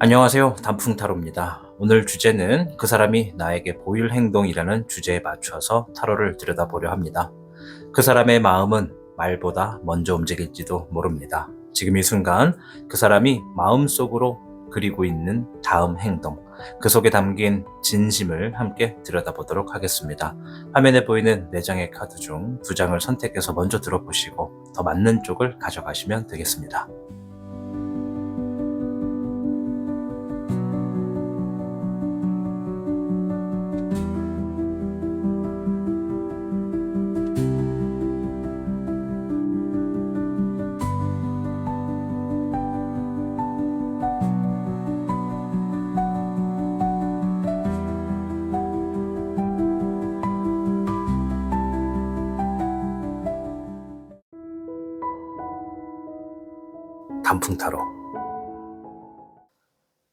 안녕하세요. 단풍타로입니다. 오늘 주제는 그 사람이 나에게 보일 행동이라는 주제에 맞춰서 타로를 들여다보려 합니다. 그 사람의 마음은 말보다 먼저 움직일지도 모릅니다. 지금 이 순간 그 사람이 마음속으로 그리고 있는 다음 행동, 그 속에 담긴 진심을 함께 들여다보도록 하겠습니다. 화면에 보이는 4장의 카드 중 2장을 선택해서 먼저 들어보시고 더 맞는 쪽을 가져가시면 되겠습니다. 단풍타로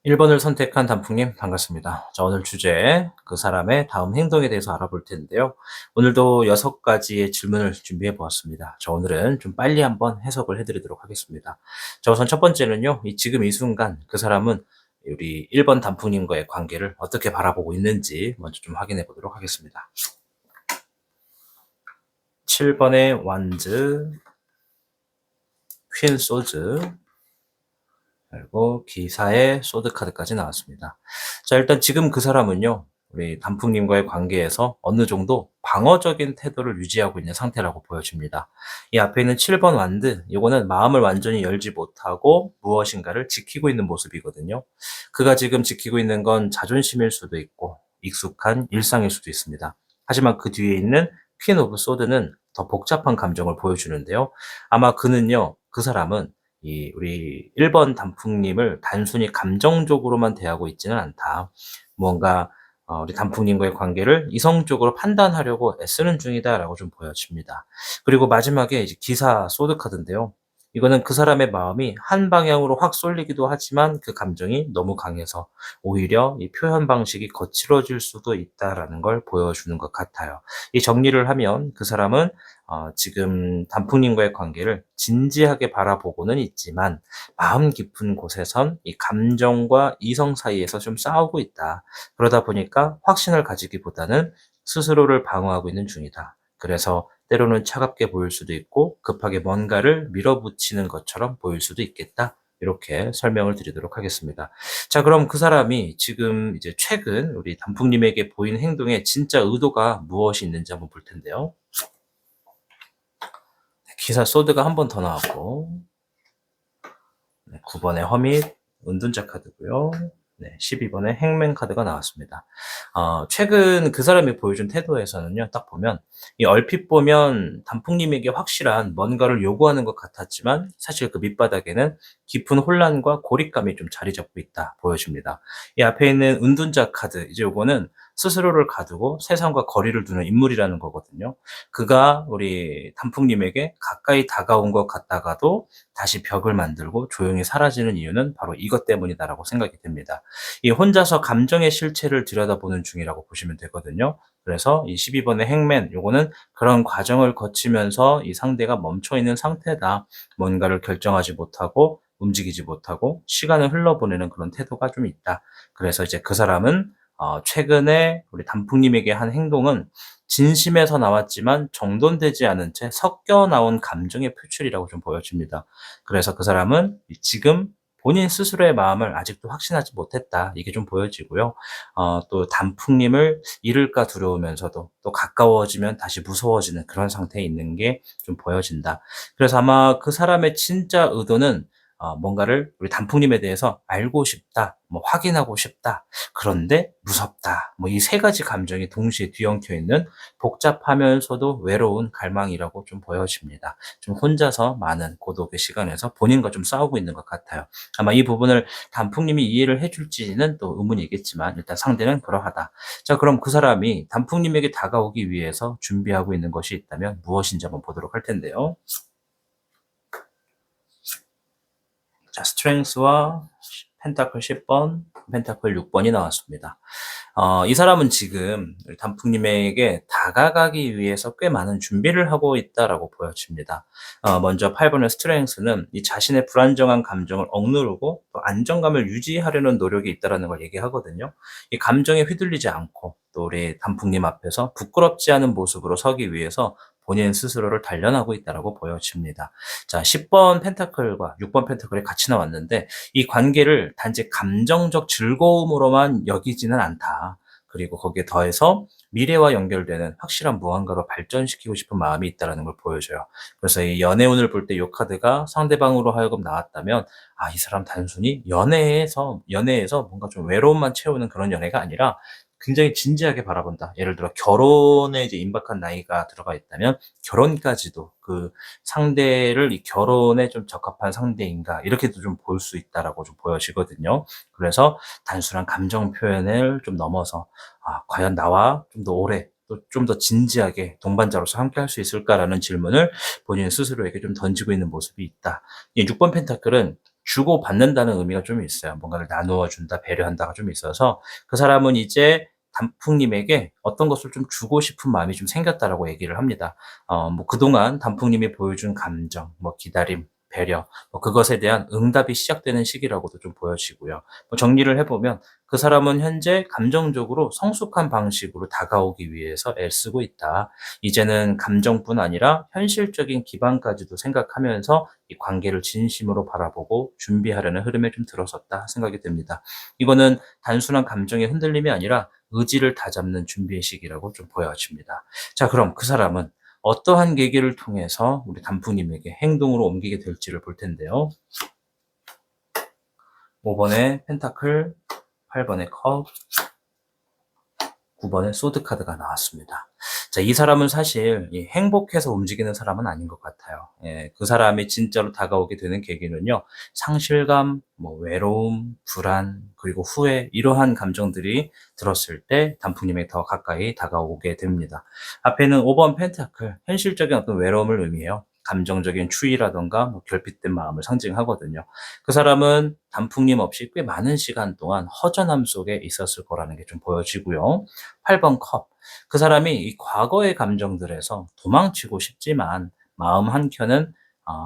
1번을 선택한 단풍님 반갑습니다. 자, 오늘 주제 그 사람의 다음 행동에 대해서 알아볼 텐데요. 오늘도 6가지의 질문을 준비해 보았습니다. 자, 오늘은 좀 빨리 한번 해석을 해드리도록 하겠습니다. 자, 우선 첫 번째는요. 지금 이 순간 그 사람은 우리 1번 단풍님과의 관계를 어떻게 바라보고 있는지 먼저 좀 확인해 보도록 하겠습니다. 7번의 완즈, 퀸 소즈, 그리고 기사의 소드 카드까지 나왔습니다. 자, 일단 지금 그 사람은요, 우리 단풍님과의 관계에서 어느 정도 방어적인 태도를 유지하고 있는 상태라고 보여집니다. 이 앞에 있는 7번 완드, 이거는 마음을 완전히 열지 못하고 무엇인가를 지키고 있는 모습이거든요. 그가 지금 지키고 있는 건 자존심일 수도 있고, 익숙한 일상일 수도 있습니다. 하지만 그 뒤에 있는 퀸 오브 소드는 더 복잡한 감정을 보여주는데요. 아마 그는요, 그 사람은 우리 1번 단풍님을 단순히 감정적으로만 대하고 있지는 않다. 무언가 우리 단풍님과의 관계를 이성적으로 판단하려고 애쓰는 중이다라고 좀 보여집니다. 그리고 마지막에 이제 기사 소드 카드인데요. 이거는 그 사람의 마음이 한 방향으로 확 쏠리기도 하지만 그 감정이 너무 강해서 오히려 이 표현 방식이 거칠어질 수도 있다라는 걸 보여주는 것 같아요. 이 정리를 하면 그 사람은 지금 단풍님과의 관계를 진지하게 바라보고는 있지만 마음 깊은 곳에선 이 감정과 이성 사이에서 좀 싸우고 있다. 그러다 보니까 확신을 가지기보다는 스스로를 방어하고 있는 중이다. 그래서 때로는 차갑게 보일 수도 있고 급하게 뭔가를 밀어붙이는 것처럼 보일 수도 있겠다. 이렇게 설명을 드리도록 하겠습니다. 자, 그럼 그 사람이 지금 이제 최근 우리 단풍님에게 보인 행동에 진짜 의도가 무엇이 있는지 한번 볼 텐데요. 기사 소드가 한 번 더 나왔고, 9번의 허밋, 은둔자 카드고요. 12번의 행맨 카드가 나왔습니다. 최근 그 사람이 보여준 태도에서는요, 딱 보면, 이 얼핏 보면 단풍님에게 확실한 뭔가를 요구하는 것 같았지만, 사실 그 밑바닥에는 깊은 혼란과 고립감이 좀 자리 잡고 있다 보여집니다. 이 앞에 있는 은둔자 카드, 이제 요거는 스스로를 가두고 세상과 거리를 두는 인물이라는 거거든요. 그가 우리 단풍님에게 가까이 다가온 것 같다가도 다시 벽을 만들고 조용히 사라지는 이유는 바로 이것 때문이다라고 생각이 됩니다. 이 혼자서 감정의 실체를 들여다보는 중이라고 보시면 되거든요. 그래서 이 12번의 행맨, 요거는 그런 과정을 거치면서 이 상대가 멈춰 있는 상태다. 뭔가를 결정하지 못하고 움직이지 못하고 시간을 흘러보내는 그런 태도가 좀 있다. 그래서 이제 그 사람은 최근에 우리 단풍님에게 한 행동은 진심에서 나왔지만 정돈되지 않은 채 섞여 나온 감정의 표출이라고 좀 보여집니다. 그래서 그 사람은 지금 본인 스스로의 마음을 아직도 확신하지 못했다. 이게 좀 보여지고요. 또 단풍님을 잃을까 두려우면서도 또 가까워지면 다시 무서워지는 그런 상태에 있는 게 좀 보여진다. 그래서 아마 그 사람의 진짜 의도는 뭔가를 우리 단풍님에 대해서 알고 싶다, 뭐 확인하고 싶다. 그런데 무섭다. 뭐 이 3가지 감정이 동시에 뒤엉켜 있는 복잡하면서도 외로운 갈망이라고 좀 보여집니다. 좀 혼자서 많은 고독의 시간에서 본인과 좀 싸우고 있는 것 같아요. 아마 이 부분을 단풍님이 이해를 해줄지는 또 의문이겠지만 일단 상대는 그러하다. 자, 그럼 그 사람이 단풍님에게 다가오기 위해서 준비하고 있는 것이 있다면 무엇인지 한번 보도록 할 텐데요. 자, 스트렝스와 펜타클 10번, 펜타클 6번이 나왔습니다. 이 사람은 지금 우리 단풍님에게 다가가기 위해서 꽤 많은 준비를 하고 있다라고 보여집니다. 먼저 8번의 스트렝스는 이 자신의 불안정한 감정을 억누르고 또 안정감을 유지하려는 노력이 있다라는 걸 얘기하거든요. 이 감정에 휘둘리지 않고 또 우리 단풍님 앞에서 부끄럽지 않은 모습으로 서기 위해서 본인 스스로를 단련하고 있다라고 보여집니다. 자, 10번 펜타클과 6번 펜타클이 같이 나왔는데 이 관계를 단지 감정적 즐거움으로만 여기지는 않다. 그리고 거기에 더해서 미래와 연결되는 확실한 무언가로 발전시키고 싶은 마음이 있다는 걸 보여줘요. 그래서 이 연애운을 볼 때 이 카드가 상대방으로 하여금 나왔다면, 이 사람 단순히 연애에서 뭔가 좀 외로움만 채우는 그런 연애가 아니라 굉장히 진지하게 바라본다. 예를 들어 결혼에 이제 임박한 나이가 들어가 있다면 결혼까지도 그 상대를 이 결혼에 좀 적합한 상대인가 이렇게도 좀 볼 수 있다라고 좀 보여지거든요. 그래서 단순한 감정 표현을 좀 넘어서 과연 나와 좀 더 오래 또 좀 더 진지하게 동반자로서 함께 할 수 있을까라는 질문을 본인 스스로에게 좀 던지고 있는 모습이 있다. 이 6번 펜타클은 주고 받는다는 의미가 좀 있어요. 뭔가를 나누어 준다, 배려한다가 좀 있어서 그 사람은 이제 단풍님에게 어떤 것을 좀 주고 싶은 마음이 좀 생겼다라고 얘기를 합니다. 뭐 그동안 단풍님이 보여준 감정, 뭐 기다림, 배려, 뭐 그것에 대한 응답이 시작되는 시기라고도 좀 보여지고요. 뭐 정리를 해보면 그 사람은 현재 감정적으로 성숙한 방식으로 다가오기 위해서 애쓰고 있다. 이제는 감정뿐 아니라 현실적인 기반까지도 생각하면서 이 관계를 진심으로 바라보고 준비하려는 흐름에 좀 들어섰다 생각이 됩니다. 이거는 단순한 감정의 흔들림이 아니라 의지를 다잡는 준비의 시기라고 좀 보여집니다. 자, 그럼 그 사람은 어떠한 계기를 통해서 우리 단풍님에게 행동으로 옮기게 될지를 볼 텐데요. 5번의 펜타클, 8번의 컵, 9번의 소드 카드가 나왔습니다. 자, 이 사람은 사실 행복해서 움직이는 사람은 아닌 것 같아요. 그 사람이 진짜로 다가오게 되는 계기는요, 상실감, 뭐 외로움, 불안, 그리고 후회, 이러한 감정들이 들었을 때 단풍님에게 더 가까이 다가오게 됩니다. 앞에는 5번 펜타클, 현실적인 어떤 외로움을 의미해요. 감정적인 추위라던가 뭐 결핍된 마음을 상징하거든요. 그 사람은 단풍님 없이 꽤 많은 시간 동안 허전함 속에 있었을 거라는 게 좀 보여지고요. 8번 컵. 그 사람이 이 과거의 감정들에서 도망치고 싶지만 마음 한켠은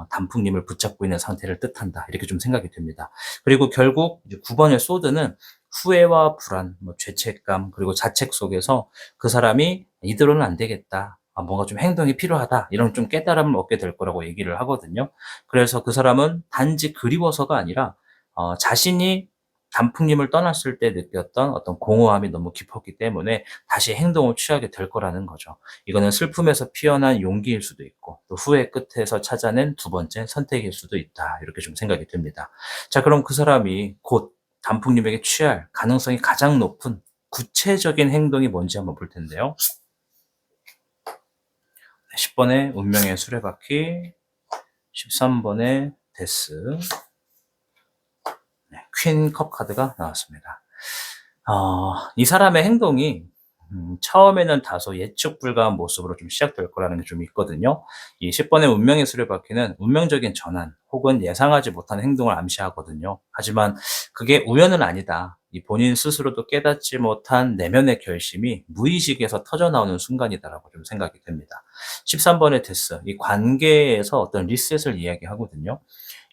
단풍님을 붙잡고 있는 상태를 뜻한다. 이렇게 좀 생각이 됩니다. 그리고 결국 이제 9번의 소드는 후회와 불안, 뭐 죄책감, 그리고 자책 속에서 그 사람이 이대로는 안 되겠다. 뭔가 좀 행동이 필요하다. 이런 좀 깨달음을 얻게 될 거라고 얘기를 하거든요. 그래서 그 사람은 단지 그리워서가 아니라 자신이 단풍님을 떠났을 때 느꼈던 어떤 공허함이 너무 깊었기 때문에 다시 행동을 취하게 될 거라는 거죠. 이거는 슬픔에서 피어난 용기일 수도 있고 또 후회 끝에서 찾아낸 두 번째 선택일 수도 있다. 이렇게 좀 생각이 듭니다. 자, 그럼 그 사람이 곧 단풍님에게 취할 가능성이 가장 높은 구체적인 행동이 뭔지 한번 볼 텐데요. 10번의 운명의 수레바퀴, 13번의 데스, 퀸 컵 카드가 나왔습니다. 이 사람의 행동이 처음에는 다소 예측 불가한 모습으로 좀 시작될 거라는 게 좀 있거든요. 이 10번의 운명의 수레바퀴는 운명적인 전환 혹은 예상하지 못한 행동을 암시하거든요. 하지만 그게 우연은 아니다. 이 본인 스스로도 깨닫지 못한 내면의 결심이 무의식에서 터져나오는 순간이다라고 좀 생각이 됩니다. 13번의 데스, 이 관계에서 어떤 리셋을 이야기하거든요.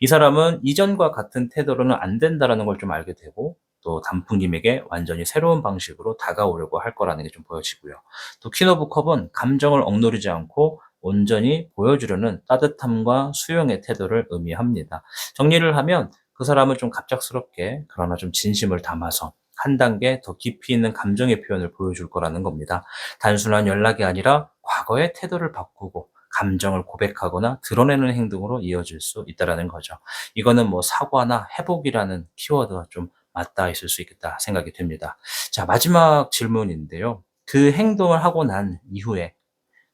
이 사람은 이전과 같은 태도로는 안 된다라는 걸 좀 알게 되고 또 단풍님에게 완전히 새로운 방식으로 다가오려고 할 거라는 게 좀 보여지고요. 또 퀸 오브 컵은 감정을 억누르지 않고 온전히 보여주려는 따뜻함과 수용의 태도를 의미합니다. 정리를 하면 그 사람은 좀 갑작스럽게 그러나 좀 진심을 담아서 한 단계 더 깊이 있는 감정의 표현을 보여줄 거라는 겁니다. 단순한 연락이 아니라 과거의 태도를 바꾸고 감정을 고백하거나 드러내는 행동으로 이어질 수 있다는 거죠. 이거는 뭐 사과나 회복이라는 키워드가 좀 맞닿아 있을 수 있겠다 생각이 됩니다. 자, 마지막 질문인데요. 그 행동을 하고 난 이후에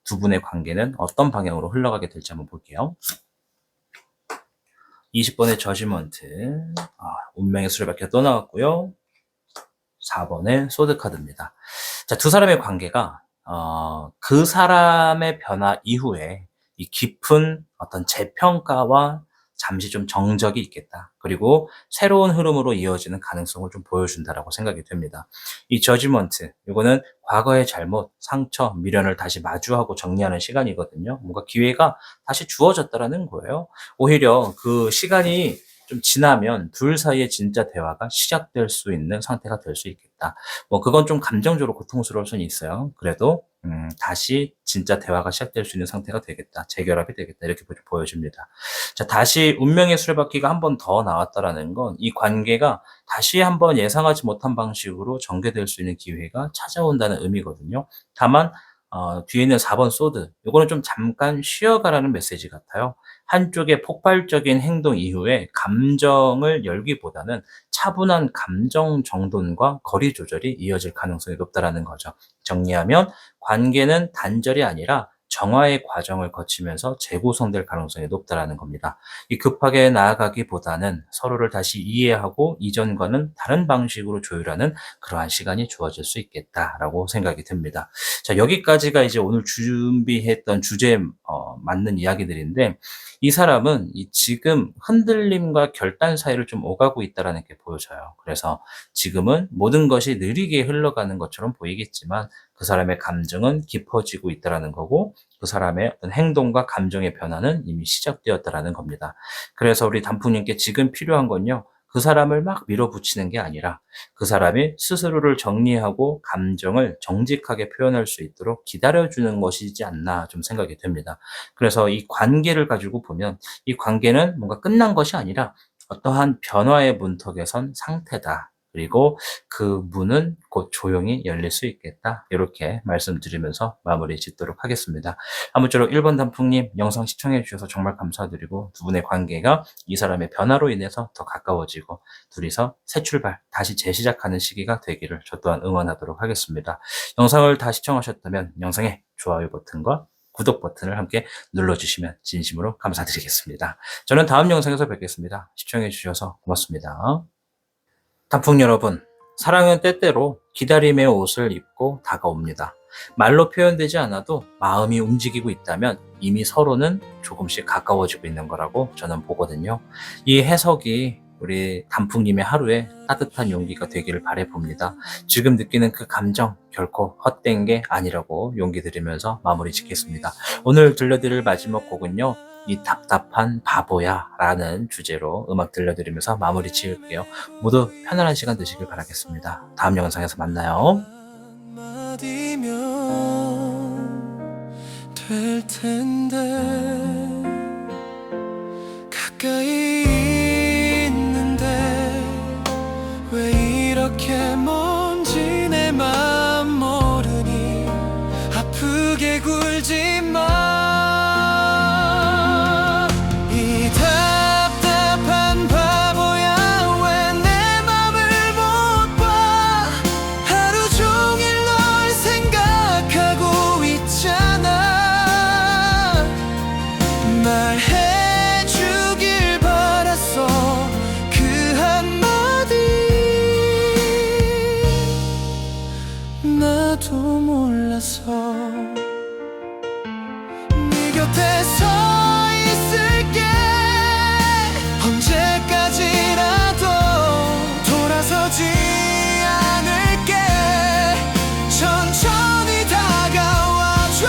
두 분의 관계는 어떤 방향으로 흘러가게 될지 한번 볼게요. 20번의 저지먼트, 운명의 수레바퀴가 또 나왔고요. 4번의 소드카드입니다. 자, 두 사람의 관계가 그 사람의 변화 이후에 이 깊은 어떤 재평가와 잠시 좀 정적이 있겠다. 그리고 새로운 흐름으로 이어지는 가능성을 좀 보여준다라고 생각이 됩니다. 이 저지먼트, 이거는 과거의 잘못, 상처, 미련을 다시 마주하고 정리하는 시간이거든요. 뭔가 기회가 다시 주어졌다라는 거예요. 오히려 그 시간이 좀 지나면 둘 사이의 진짜 대화가 시작될 수 있는 상태가 될 수 있겠다. 뭐 그건 좀 감정적으로 고통스러울 수는 있어요. 그래도 다시 진짜 대화가 시작될 수 있는 상태가 되겠다. 재결합이 되겠다. 이렇게 보여집니다. 자, 다시 운명의 수레바퀴가 한 번 더 나왔다라는 건 이 관계가 다시 한번 예상하지 못한 방식으로 전개될 수 있는 기회가 찾아온다는 의미거든요. 다만 뒤에 있는 4번 소드, 요거는 좀 잠깐 쉬어가라는 메시지 같아요. 한쪽의 폭발적인 행동 이후에 감정을 열기보다는 차분한 감정 정돈과 거리 조절이 이어질 가능성이 높다라는 거죠. 정리하면 관계는 단절이 아니라 정화의 과정을 거치면서 재구성될 가능성이 높다라는 겁니다. 이 급하게 나아가기보다는 서로를 다시 이해하고 이전과는 다른 방식으로 조율하는 그러한 시간이 주어질 수 있겠다라고 생각이 듭니다. 자, 여기까지가 이제 오늘 준비했던 주제에 맞는 이야기들인데, 이 사람은 이 지금 흔들림과 결단 사이를 좀 오가고 있다라는 게 보여져요. 그래서 지금은 모든 것이 느리게 흘러가는 것처럼 보이겠지만 그 사람의 감정은 깊어지고 있다라는 거고, 그 사람의 어떤 행동과 감정의 변화는 이미 시작되었다라는 겁니다. 그래서 우리 단풍님께 지금 필요한 건요, 그 사람을 막 밀어붙이는 게 아니라 그 사람이 스스로를 정리하고 감정을 정직하게 표현할 수 있도록 기다려주는 것이지 않나 좀 생각이 됩니다. 그래서 이 관계를 가지고 보면 이 관계는 뭔가 끝난 것이 아니라 어떠한 변화의 문턱에 선 상태다. 그리고 그 문은 곧 조용히 열릴 수 있겠다. 이렇게 말씀드리면서 마무리 짓도록 하겠습니다. 아무쪼록 1번 단풍님 영상 시청해 주셔서 정말 감사드리고, 두 분의 관계가 이 사람의 변화로 인해서 더 가까워지고 둘이서 새 출발, 다시 재시작하는 시기가 되기를 저 또한 응원하도록 하겠습니다. 영상을 다 시청하셨다면 영상에 좋아요 버튼과 구독 버튼을 함께 눌러주시면 진심으로 감사드리겠습니다. 저는 다음 영상에서 뵙겠습니다. 시청해 주셔서 고맙습니다. 단풍 여러분, 사랑은 때때로 기다림의 옷을 입고 다가옵니다. 말로 표현되지 않아도 마음이 움직이고 있다면 이미 서로는 조금씩 가까워지고 있는 거라고 저는 보거든요. 이 해석이 우리 단풍님의 하루에 따뜻한 용기가 되기를 바라봅니다. 지금 느끼는 그 감정 결코 헛된 게 아니라고 용기 드리면서 마무리 짓겠습니다. 오늘 들려드릴 마지막 곡은요, 이 답답한 바보야 라는 주제로 음악 들려드리면서 마무리 지을게요. 모두 편안한 시간 되시길 바라겠습니다. 다음 영상에서 만나요. 될 텐데 가까이 있는데 왜 이렇게 먼지 내 맘 모르니 아프게 굴지 마. 말해주길 바랐어 그 한마디 나도 몰랐어. 네 곁에 서 있을게 언제까지라도 돌아서지 않을게. 천천히 다가와줘.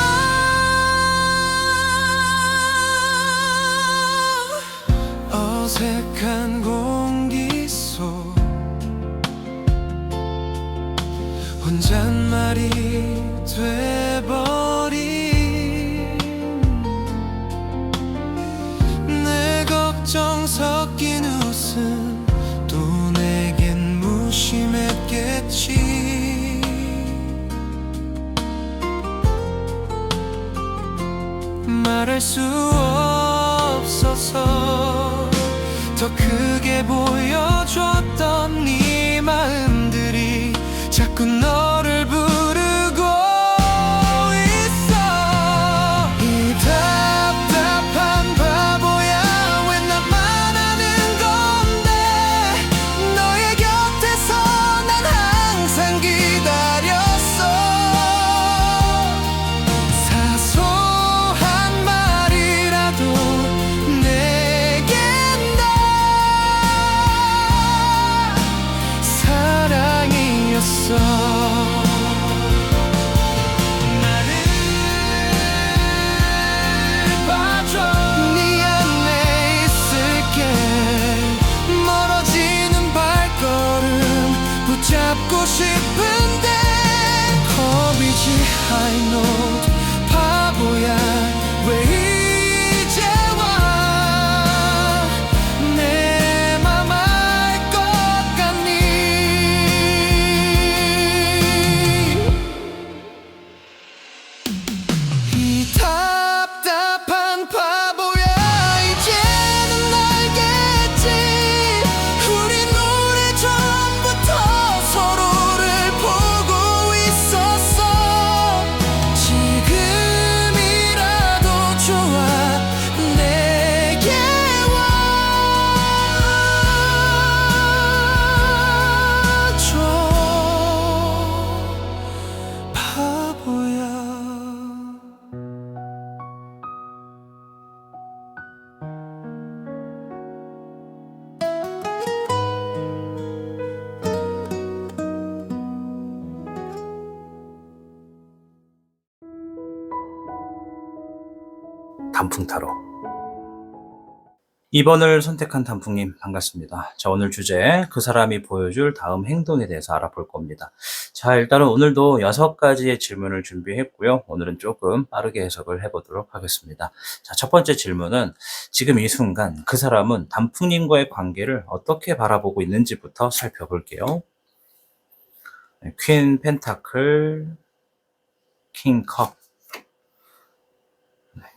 어색한 공기 속 혼잣말이 돼버린 내 걱정 섞인 웃음 또 내겐 무심했겠지. 말할 수 없어서 더 크게 보여줬던 네 마음들이 자꾸 너를 부르고 있어. 이 답답한 바보야 왜 나만 아는 건데 너의 곁에서 난 항상 기다렸어. 사소한 말이라도 내게 있어. 나를 봐줘. 네 안에 있을게. 멀어지는 발걸음 붙잡고 싶은데 겁이지. I know 바보야. 왜 이제 와 내 맘 알 것 같니. 이 답답한 바보야. 이제는 알겠지. 우린 오래전부터 서로를 보고 있었어. 지금이라도 좋아 내게 와줘. 바보야. 단풍 타로. 2번을 선택한 단풍님 반갑습니다. 자, 오늘 주제 그 사람이 보여줄 다음 행동에 대해서 알아볼 겁니다. 자, 일단은 오늘도 6가지의 질문을 준비했고요. 오늘은 조금 빠르게 해석을 해보도록 하겠습니다. 자, 첫 번째 질문은 지금 이 순간 그 사람은 단풍님과의 관계를 어떻게 바라보고 있는지부터 살펴볼게요. 퀸 펜타클, 킹 컵,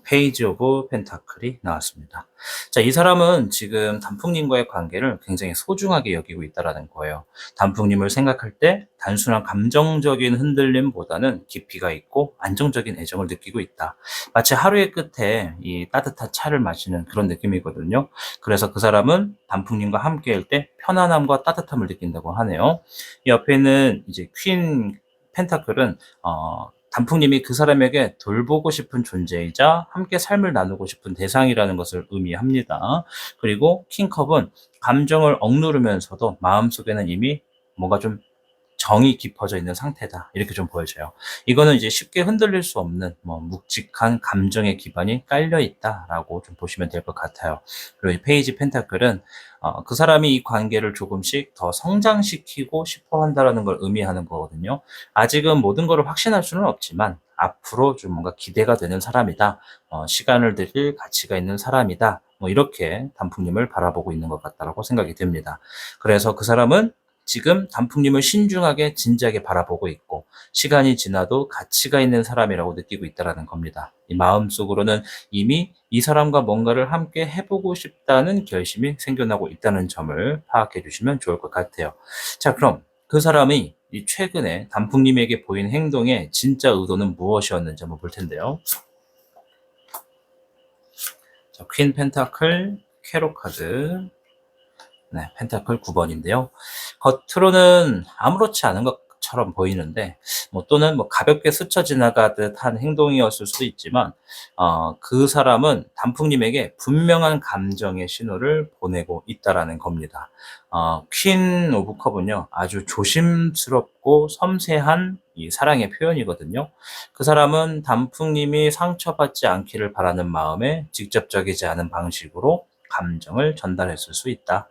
페이지 오브 펜타클이 나왔습니다. 자, 이 사람은 지금 단풍님과의 관계를 굉장히 소중하게 여기고 있다는 거예요. 단풍님을 생각할 때 단순한 감정적인 흔들림보다는 깊이가 있고 안정적인 애정을 느끼고 있다. 마치 하루의 끝에 이 따뜻한 차를 마시는 그런 느낌이거든요. 그래서 그 사람은 단풍님과 함께할 때 편안함과 따뜻함을 느낀다고 하네요. 이 옆에 있는 이제 퀸 펜타클은 단풍님이 그 사람에게 돌보고 싶은 존재이자 함께 삶을 나누고 싶은 대상이라는 것을 의미합니다. 그리고 킹컵은 감정을 억누르면서도 마음속에는 이미 뭔가 좀 정이 깊어져 있는 상태다. 이렇게 좀 보여져요. 이거는 이제 쉽게 흔들릴 수 없는 묵직한 감정의 기반이 깔려 있다라고 좀 보시면 될 것 같아요. 그리고 이 페이지 펜타클은 그 사람이 이 관계를 조금씩 더 성장시키고 싶어 한다라는 걸 의미하는 거거든요. 아직은 모든 걸 확신할 수는 없지만 앞으로 좀 뭔가 기대가 되는 사람이다. 시간을 들일 가치가 있는 사람이다. 이렇게 단풍님을 바라보고 있는 것 같다라고 생각이 듭니다. 그래서 그 사람은 지금 단풍님을 신중하게 진지하게 바라보고 있고 시간이 지나도 가치가 있는 사람이라고 느끼고 있다는 겁니다. 이 마음속으로는 이미 이 사람과 뭔가를 함께 해보고 싶다는 결심이 생겨나고 있다는 점을 파악해 주시면 좋을 것 같아요. 자, 그럼 그 사람이 이 최근에 단풍님에게 보인 행동의 진짜 의도는 무엇이었는지 한번 볼 텐데요. 자, 퀸 펜타클, 캐롯 카드, 네, 펜타클 9번인데요. 겉으로는 아무렇지 않은 것처럼 보이는데, 또는 가볍게 스쳐 지나가듯 한 행동이었을 수도 있지만, 그 사람은 단풍님에게 분명한 감정의 신호를 보내고 있다라는 겁니다. 퀸 오브 컵은요, 아주 조심스럽고 섬세한 이 사랑의 표현이거든요. 그 사람은 단풍님이 상처받지 않기를 바라는 마음에 직접적이지 않은 방식으로 감정을 전달했을 수 있다.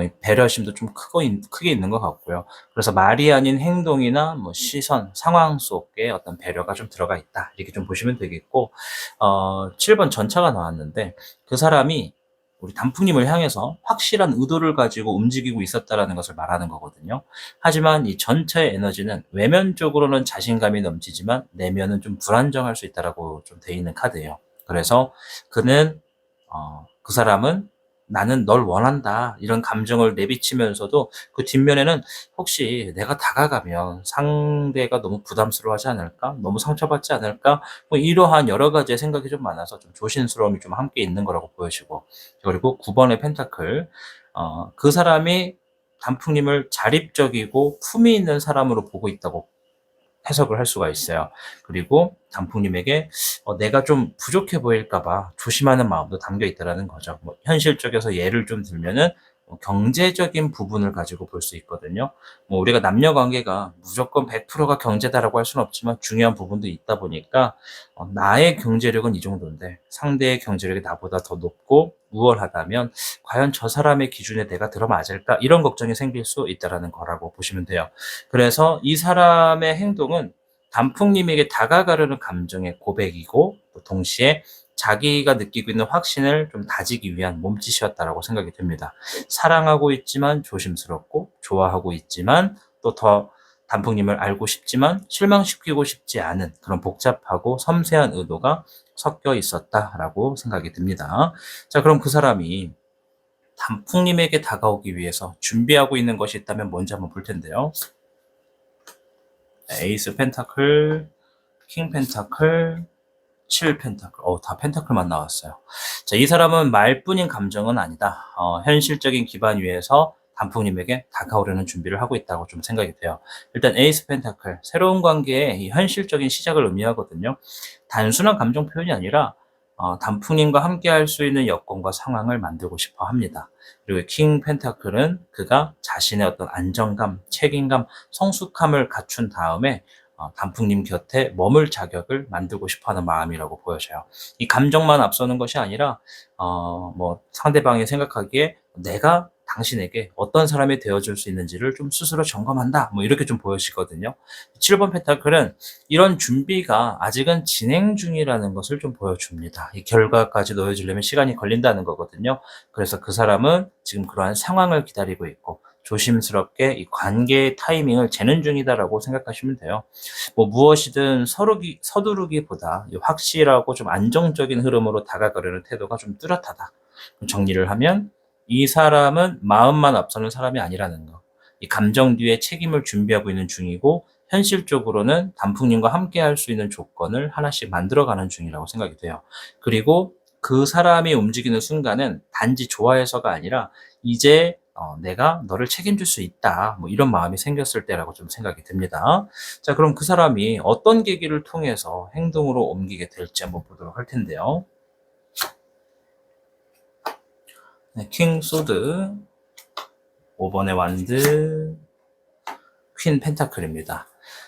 이 배려심도 좀 크게 있는 것 같고요. 그래서 말이 아닌 행동이나 시선, 상황 속에 어떤 배려가 좀 들어가 있다. 이렇게 좀 보시면 되겠고, 7번 전차가 나왔는데 그 사람이 우리 단풍님을 향해서 확실한 의도를 가지고 움직이고 있었다라는 것을 말하는 거거든요. 하지만 이 전차의 에너지는 외면적으로는 자신감이 넘치지만 내면은 좀 불안정할 수 있다라고 좀 돼 있는 카드예요. 그래서 그는 그 사람은 나는 널 원한다. 이런 감정을 내비치면서도 그 뒷면에는 혹시 내가 다가가면 상대가 너무 부담스러워하지 않을까? 너무 상처받지 않을까? 이러한 여러 가지의 생각이 좀 많아서 좀 조심스러움이 좀 함께 있는 거라고 보여지고. 그리고 9번의 펜타클. 그 사람이 단풍님을 자립적이고 품위 있는 사람으로 보고 있다고 해석을 할 수가 있어요. 그리고 단풍님에게 내가 좀 부족해 보일까 봐 조심하는 마음도 담겨 있다라는 거죠. 현실적에서 예를 좀 들면은 경제적인 부분을 가지고 볼 수 있거든요. 뭐 우리가 남녀 관계가 무조건 100%가 경제다라고 할 수는 없지만 중요한 부분도 있다 보니까 나의 경제력은 이 정도인데 상대의 경제력이 나보다 더 높고 우월하다면 과연 저 사람의 기준에 내가 들어맞을까? 이런 걱정이 생길 수 있다라는 거라고 보시면 돼요. 그래서 이 사람의 행동은 단풍님에게 다가가려는 감정의 고백이고 또 동시에 자기가 느끼고 있는 확신을 좀 다지기 위한 몸짓이었다라고 생각이 듭니다. 사랑하고 있지만 조심스럽고 좋아하고 있지만 또 더 단풍님을 알고 싶지만 실망시키고 싶지 않은 그런 복잡하고 섬세한 의도가 섞여 있었다라고 생각이 듭니다. 자, 그럼 그 사람이 단풍님에게 다가오기 위해서 준비하고 있는 것이 있다면 뭔지 한번 볼 텐데요. 에이스 펜타클, 킹 펜타클, 7 펜타클. 다 펜타클만 나왔어요. 자, 이 사람은 말뿐인 감정은 아니다. 현실적인 기반 위에서 단풍님에게 다가오려는 준비를 하고 있다고 좀 생각이 돼요. 일단 에이스 펜타클, 새로운 관계의 이 현실적인 시작을 의미하거든요. 단순한 감정 표현이 아니라 단풍님과 함께 할 수 있는 여건과 상황을 만들고 싶어 합니다. 그리고 킹 펜타클은 그가 자신의 어떤 안정감, 책임감, 성숙함을 갖춘 다음에 단풍님 곁에 머물 자격을 만들고 싶어하는 마음이라고 보여져요. 이 감정만 앞서는 것이 아니라 뭐 상대방이 생각하기에 내가 당신에게 어떤 사람이 되어줄 수 있는지를 좀 스스로 점검한다. 뭐 이렇게 좀 보여지거든요. 7번 펜타클은 이런 준비가 아직은 진행 중이라는 것을 좀 보여줍니다. 이 결과까지 놓여주려면 시간이 걸린다는 거거든요. 그래서 그 사람은 지금 그러한 상황을 기다리고 있고 조심스럽게 이 관계의 타이밍을 재는 중이다라고 생각하시면 돼요. 뭐 무엇이든 서두르기보다 확실하고 좀 안정적인 흐름으로 다가가려는 태도가 좀 뚜렷하다. 정리를 하면 이 사람은 마음만 앞서는 사람이 아니라는 거. 이 감정 뒤에 책임을 준비하고 있는 중이고 현실적으로는 단풍님과 함께 할 수 있는 조건을 하나씩 만들어가는 중이라고 생각이 돼요. 그리고 그 사람이 움직이는 순간은 단지 좋아해서가 아니라 이제 내가 너를 책임질 수 있다. 뭐 이런 마음이 생겼을 때라고 좀 생각이 듭니다. 자, 그럼 그 사람이 어떤 계기를 통해서 행동으로 옮기게 될지 한번 보도록 할 텐데요. 네, 킹 소드, 5번의 완드, 퀸 펜타클입니다.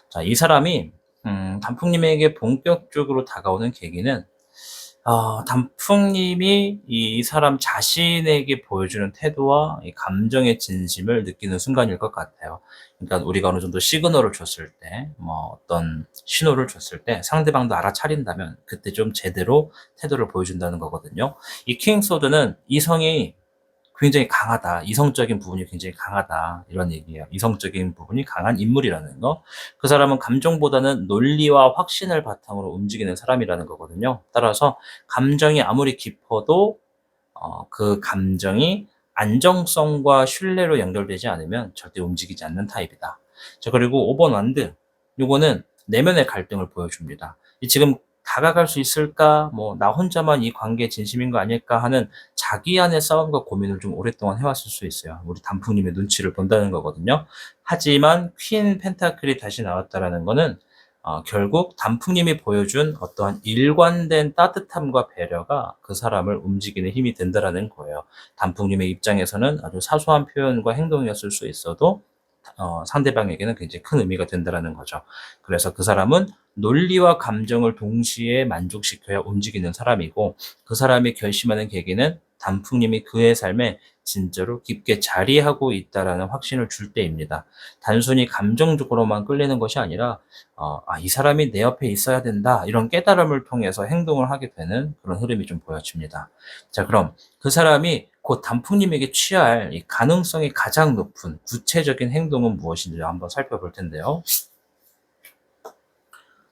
자, 이 사람이 단풍님에게 본격적으로 다가오는 계기는 단풍님이 이 사람 자신에게 보여주는 태도와 이 감정의 진심을 느끼는 순간일 것 같아요. 그러니까 우리가 어느 정도 시그널을 줬을 때, 뭐 어떤 신호를 줬을 때 상대방도 알아차린다면 그때 좀 제대로 태도를 보여준다는 거거든요. 이 킹소드는 이성이 굉장히 강하다. 이성적인 부분이 굉장히 강하다. 이런 얘기예요. 이성적인 부분이 강한 인물이라는 거. 그 사람은 감정보다는 논리와 확신을 바탕으로 움직이는 사람이라는 거거든요. 따라서 감정이 아무리 깊어도 그 감정이 안정성과 신뢰로 연결되지 않으면 절대 움직이지 않는 타입이다. 자, 그리고 5번 완드. 요거는 내면의 갈등을 보여줍니다. 지금 다가갈 수 있을까? 뭐, 나 혼자만 이 관계에 진심인 거 아닐까 하는 자기 안의 싸움과 고민을 좀 오랫동안 해왔을 수 있어요. 우리 단풍님의 눈치를 본다는 거거든요. 하지만 퀸 펜타클이 다시 나왔다라는 거는 결국 단풍님이 보여준 어떠한 일관된 따뜻함과 배려가 그 사람을 움직이는 힘이 된다라는 거예요. 단풍님의 입장에서는 아주 사소한 표현과 행동이었을 수 있어도 상대방에게는 굉장히 큰 의미가 된다라는 거죠. 그래서 그 사람은 논리와 감정을 동시에 만족시켜야 움직이는 사람이고 그 사람이 결심하는 계기는 단풍님이 그의 삶에 진짜로 깊게 자리하고 있다라는 확신을 줄 때입니다. 단순히 감정적으로만 끌리는 것이 아니라 이 사람이 내 옆에 있어야 된다 이런 깨달음을 통해서 행동을 하게 되는 그런 흐름이 좀 보여집니다. 자, 그럼 그 사람이 곧 단풍님에게 취할 이 가능성이 가장 높은 구체적인 행동은 무엇인지 한번 살펴볼 텐데요.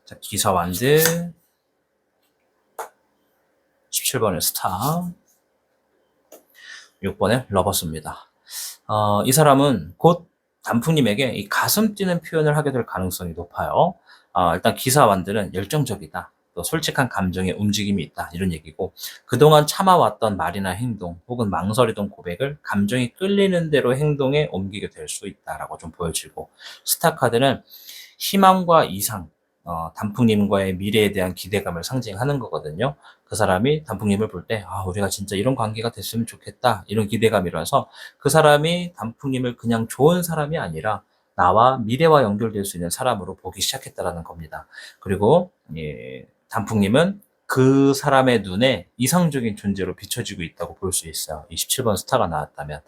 자, 기사 완드, 17번의 스타, 6번의 러버스입니다. 이 사람은 곧 단풍님에게 이 가슴 뛰는 표현을 하게 될 가능성이 높아요. 일단 기사 완드는 열정적이다. 또 솔직한 감정의 움직임이 있다. 이런 얘기고 그동안 참아왔던 말이나 행동 혹은 망설이던 고백을 감정이 끌리는 대로 행동에 옮기게 될 수 있다라고 좀 보여지고 스타 카드는 희망과 이상 단풍님과의 미래에 대한 기대감을 상징하는 거거든요. 그 사람이 단풍님을 볼 때, 우리가 진짜 이런 관계가 됐으면 좋겠다. 이런 기대감이라서 그 사람이 단풍님을 그냥 좋은 사람이 아니라 나와 미래와 연결될 수 있는 사람으로 보기 시작했다라는 겁니다. 그리고 단풍님은 그 사람의 눈에 이상적인 존재로 비춰지고 있다고 볼 수 있어요. 이 17번 스타가 나왔다면.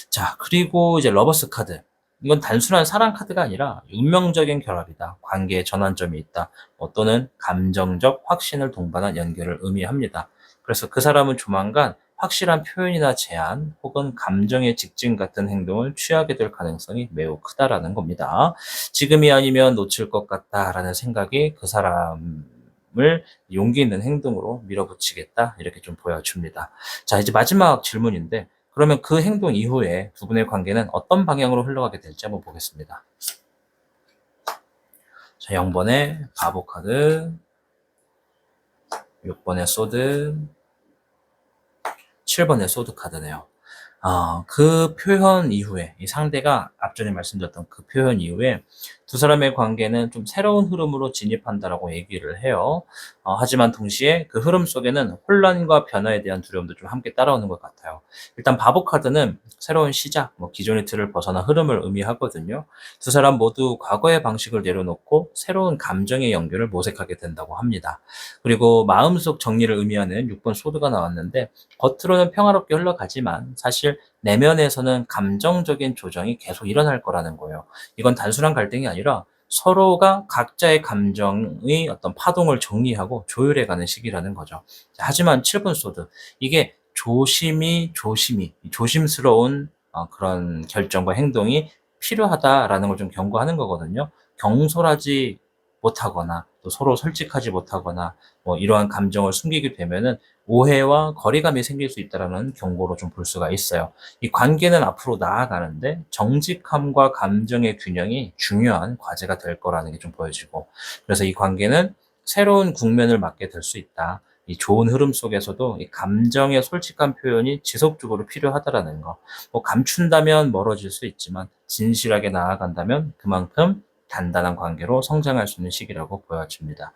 자, 그리고 이제 러버스 카드. 이건 단순한 사랑 카드가 아니라 운명적인 결합이다. 관계에 전환점이 있다. 또는 감정적 확신을 동반한 연결을 의미합니다. 그래서 그 사람은 조만간 확실한 표현이나 제안 혹은 감정의 직진 같은 행동을 취하게 될 가능성이 매우 크다라는 겁니다. 지금이 아니면 놓칠 것 같다라는 생각이 그 사람을 용기 있는 행동으로 밀어붙이겠다 이렇게 좀 보여줍니다. 자, 이제 마지막 질문인데 그러면 그 행동 이후에 두 분의 관계는 어떤 방향으로 흘러가게 될지 한번 보겠습니다. 자, 0번의 바보 카드, 6번의 소드, 7번의 소드 카드네요. 그 표현 이후에, 이 상대가 앞전에 말씀드렸던 그 표현 이후에 두 사람의 관계는 좀 새로운 흐름으로 진입한다라고 얘기를 해요. 하지만 동시에 그 흐름 속에는 혼란과 변화에 대한 두려움도 좀 함께 따라오는 것 같아요. 일단 바보 카드는 새로운 시작, 기존의 틀을 벗어나 흐름을 의미하거든요. 두 사람 모두 과거의 방식을 내려놓고 새로운 감정의 연결을 모색하게 된다고 합니다. 그리고 마음속 정리를 의미하는 6번 소드가 나왔는데 겉으로는 평화롭게 흘러가지만 사실 내면에서는 감정적인 조정이 계속 일어날 거라는 거예요. 이건 단순한 갈등이 아니라 서로가 각자의 감정의 어떤 파동을 정리하고 조율해가는 시기라는 거죠. 하지만 7번 소드, 이게 조심스러운 그런 결정과 행동이 필요하다라는 걸 좀 경고하는 거거든요. 경솔하지 못하거나 또 서로 솔직하지 못하거나 이러한 감정을 숨기게 되면은 오해와 거리감이 생길 수 있다는 경고로 좀 볼 수가 있어요. 이 관계는 앞으로 나아가는데 정직함과 감정의 균형이 중요한 과제가 될 거라는 게 좀 보여지고, 그래서 이 관계는 새로운 국면을 맞게 될 수 있다. 이 좋은 흐름 속에서도 이 감정의 솔직한 표현이 지속적으로 필요하다라는 거. 감춘다면 멀어질 수 있지만 진실하게 나아간다면 그만큼 단단한 관계로 성장할 수 있는 시기라고 보여집니다.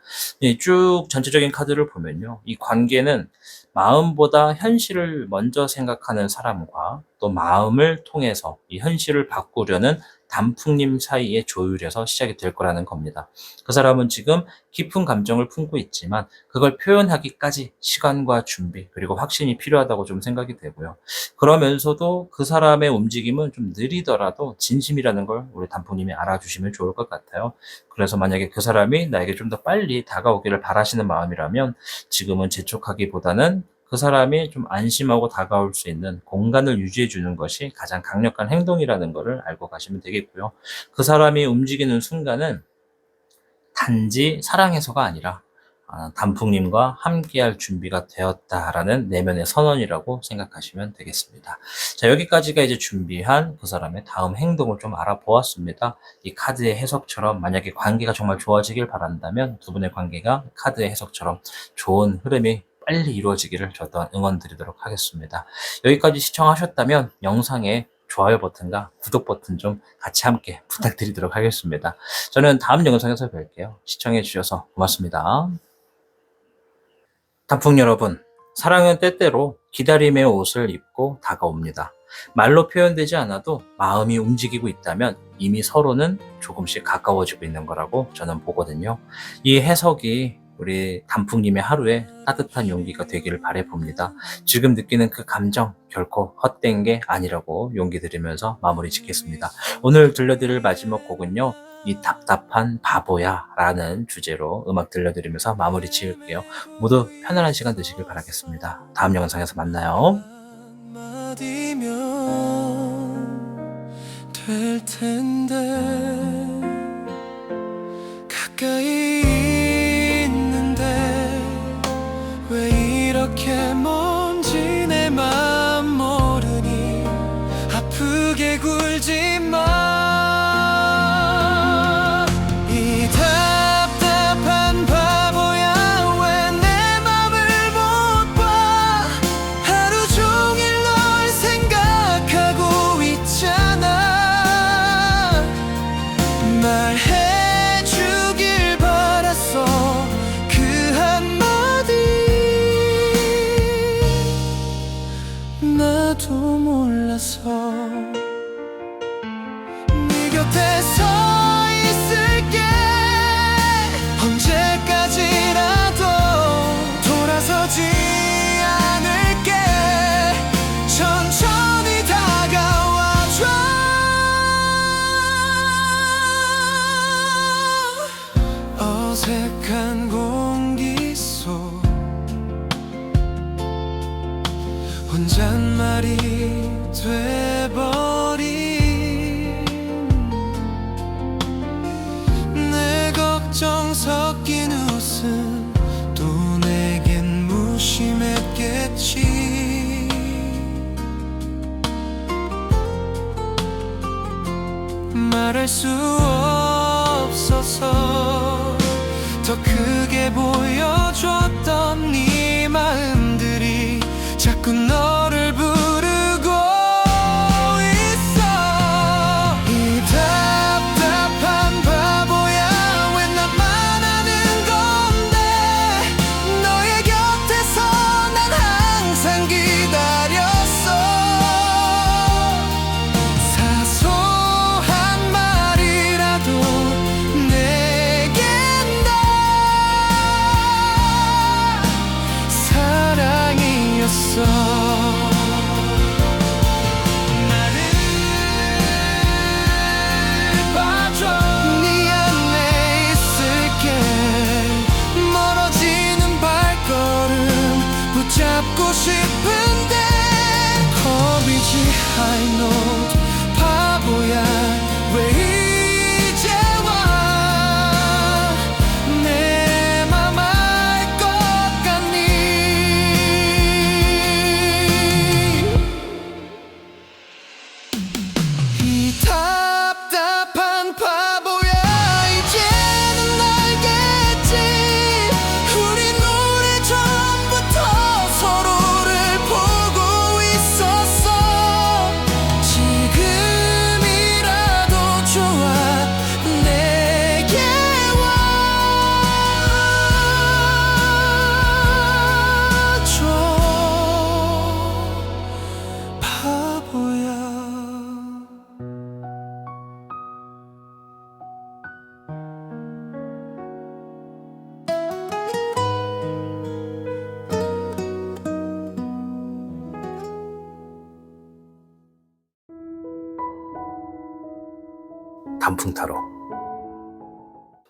쭉 전체적인 카드를 보면요. 이 관계는 마음보다 현실을 먼저 생각하는 사람과 또 마음을 통해서 이 현실을 바꾸려는 단풍님 사이의 조율에서 시작이 될 거라는 겁니다. 그 사람은 지금 깊은 감정을 품고 있지만 그걸 표현하기까지 시간과 준비 그리고 확신이 필요하다고 좀 생각이 되고요. 그러면서도 그 사람의 움직임은 좀 느리더라도 진심이라는 걸 우리 단풍님이 알아주시면 좋을 것 같아요. 그래서 만약에 그 사람이 나에게 좀 더 빨리 다가오기를 바라시는 마음이라면 지금은 재촉하기보다는 그 사람이 좀 안심하고 다가올 수 있는 공간을 유지해 주는 것이 가장 강력한 행동이라는 것을 알고 가시면 되겠고요. 그 사람이 움직이는 순간은 단지 사랑해서가 아니라 단풍님과 함께할 준비가 되었다라는 내면의 선언이라고 생각하시면 되겠습니다. 자, 여기까지가 이제 준비한 그 사람의 다음 행동을 좀 알아보았습니다. 이 카드의 해석처럼 만약에 관계가 정말 좋아지길 바란다면 두 분의 관계가 카드의 해석처럼 좋은 흐름이 빨리 이루어지기를 저 또한 응원 드리도록 하겠습니다. 여기까지 시청하셨다면 영상에 좋아요 버튼과 구독 버튼 좀 같이 함께 부탁드리도록 하겠습니다. 저는 다음 영상에서 뵐게요. 시청해 주셔서 고맙습니다. 단풍 여러분, 사랑은 때때로 기다림의 옷을 입고 다가옵니다. 말로 표현되지 않아도 마음이 움직이고 있다면 이미 서로는 조금씩 가까워지고 있는 거라고 저는 보거든요. 이 해석이 우리 단풍님의 하루에 따뜻한 용기가 되기를 바라봅니다. 지금 느끼는 그 감정 결코 헛된 게 아니라고 용기 드리면서 마무리 짓겠습니다. 오늘 들려드릴 마지막 곡은요. 이 답답한 바보야 라는 주제로 음악 들려드리면서 마무리 지을게요. 모두 편안한 시간 되시길 바라겠습니다. 다음 영상에서 만나요. 한마디면 될 텐데 가까이 있는데 왜 이렇게 먼지 내 맘 모르니 아프게 굴지 마. 이 답답한 바보야 왜 내 맘을 못 봐. 하루 종일 널 생각하고 있잖아. 말할 수 없어서 더 크게 보여줬던 네 마음들이 자꾸 너를 부르고 있어. 이 답답한 바보야 왜 나만 아는 건데 너의 곁에서 난 항상 기다렸어. 사소한 말이라도 내겐 다 사랑이었어. 나를 봐줘. 네 안에 있을게. 멀어지는 발걸음 붙잡고 싶은데 겁이지 high note. 바보야 왜 이제 와. 내 맘 알 것 같니. 이 답답한 바보야 이제는 알겠지. 우린 오래전부터 서로를 보고 있었어. 지금이라도 좋아 내게 와줘. 바보야. 단풍 타로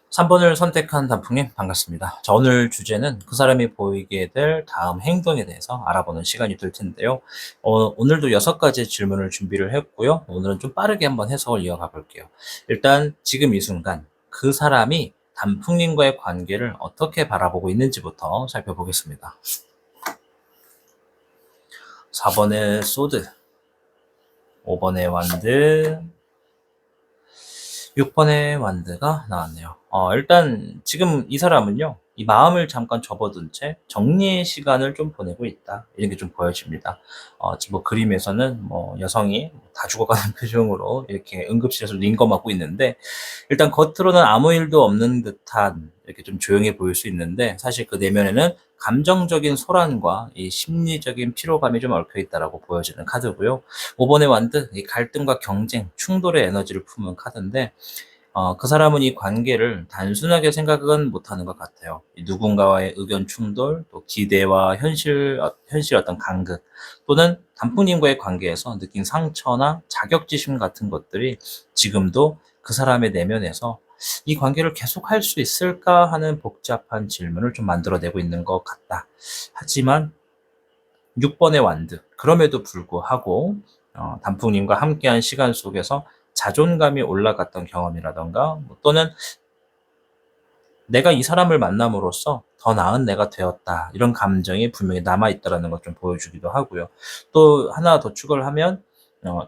3번을 선택한 단풍님 반갑습니다. 자, 오늘 주제는 그 사람이 보이게 될 다음 행동에 대해서 알아보는 시간이 될 텐데요. 오늘도 6가지 질문을 준비를 했고요. 오늘은 좀 빠르게 한번 해석을 이어가 볼게요. 일단 지금 이 순간 그 사람이 단풍님과의 관계를 어떻게 바라보고 있는지부터 살펴보겠습니다. 4번의 소드, 5번의 완드, 6번의 완드가 나왔네요. 일단 지금 이 사람은요, 이 마음을 잠깐 접어둔 채 정리의 시간을 좀 보내고 있다. 이런 게 좀 보여집니다. 지금 뭐 그림에서는 뭐 여성이 다 죽어가는 표정으로 이렇게 응급실에서 링검하고 있는데, 일단 겉으로는 아무 일도 없는 듯한 이렇게 좀 조용해 보일 수 있는데, 사실 그 내면에는 감정적인 소란과 이 심리적인 피로감이 좀 얽혀 있다라고 보여지는 카드고요. 5번의 완드, 이 갈등과 경쟁, 충돌의 에너지를 품은 카드인데, 그 사람은 이 관계를 단순하게 생각은 못하는 것 같아요. 이 누군가와의 의견 충돌, 또 기대와 현실 어떤 간극, 또는 단풍님과의 관계에서 느낀 상처나 자격지심 같은 것들이 지금도 그 사람의 내면에서 이 관계를 계속할 수 있을까 하는 복잡한 질문을 좀 만들어내고 있는 것 같다. 하지만 6번의 완드, 그럼에도 불구하고 단풍님과 함께한 시간 속에서 자존감이 올라갔던 경험이라던가, 또는 내가 이 사람을 만남으로써 더 나은 내가 되었다, 이런 감정이 분명히 남아있다는 걸 좀 보여주기도 하고요. 또 하나 더 추가를 하면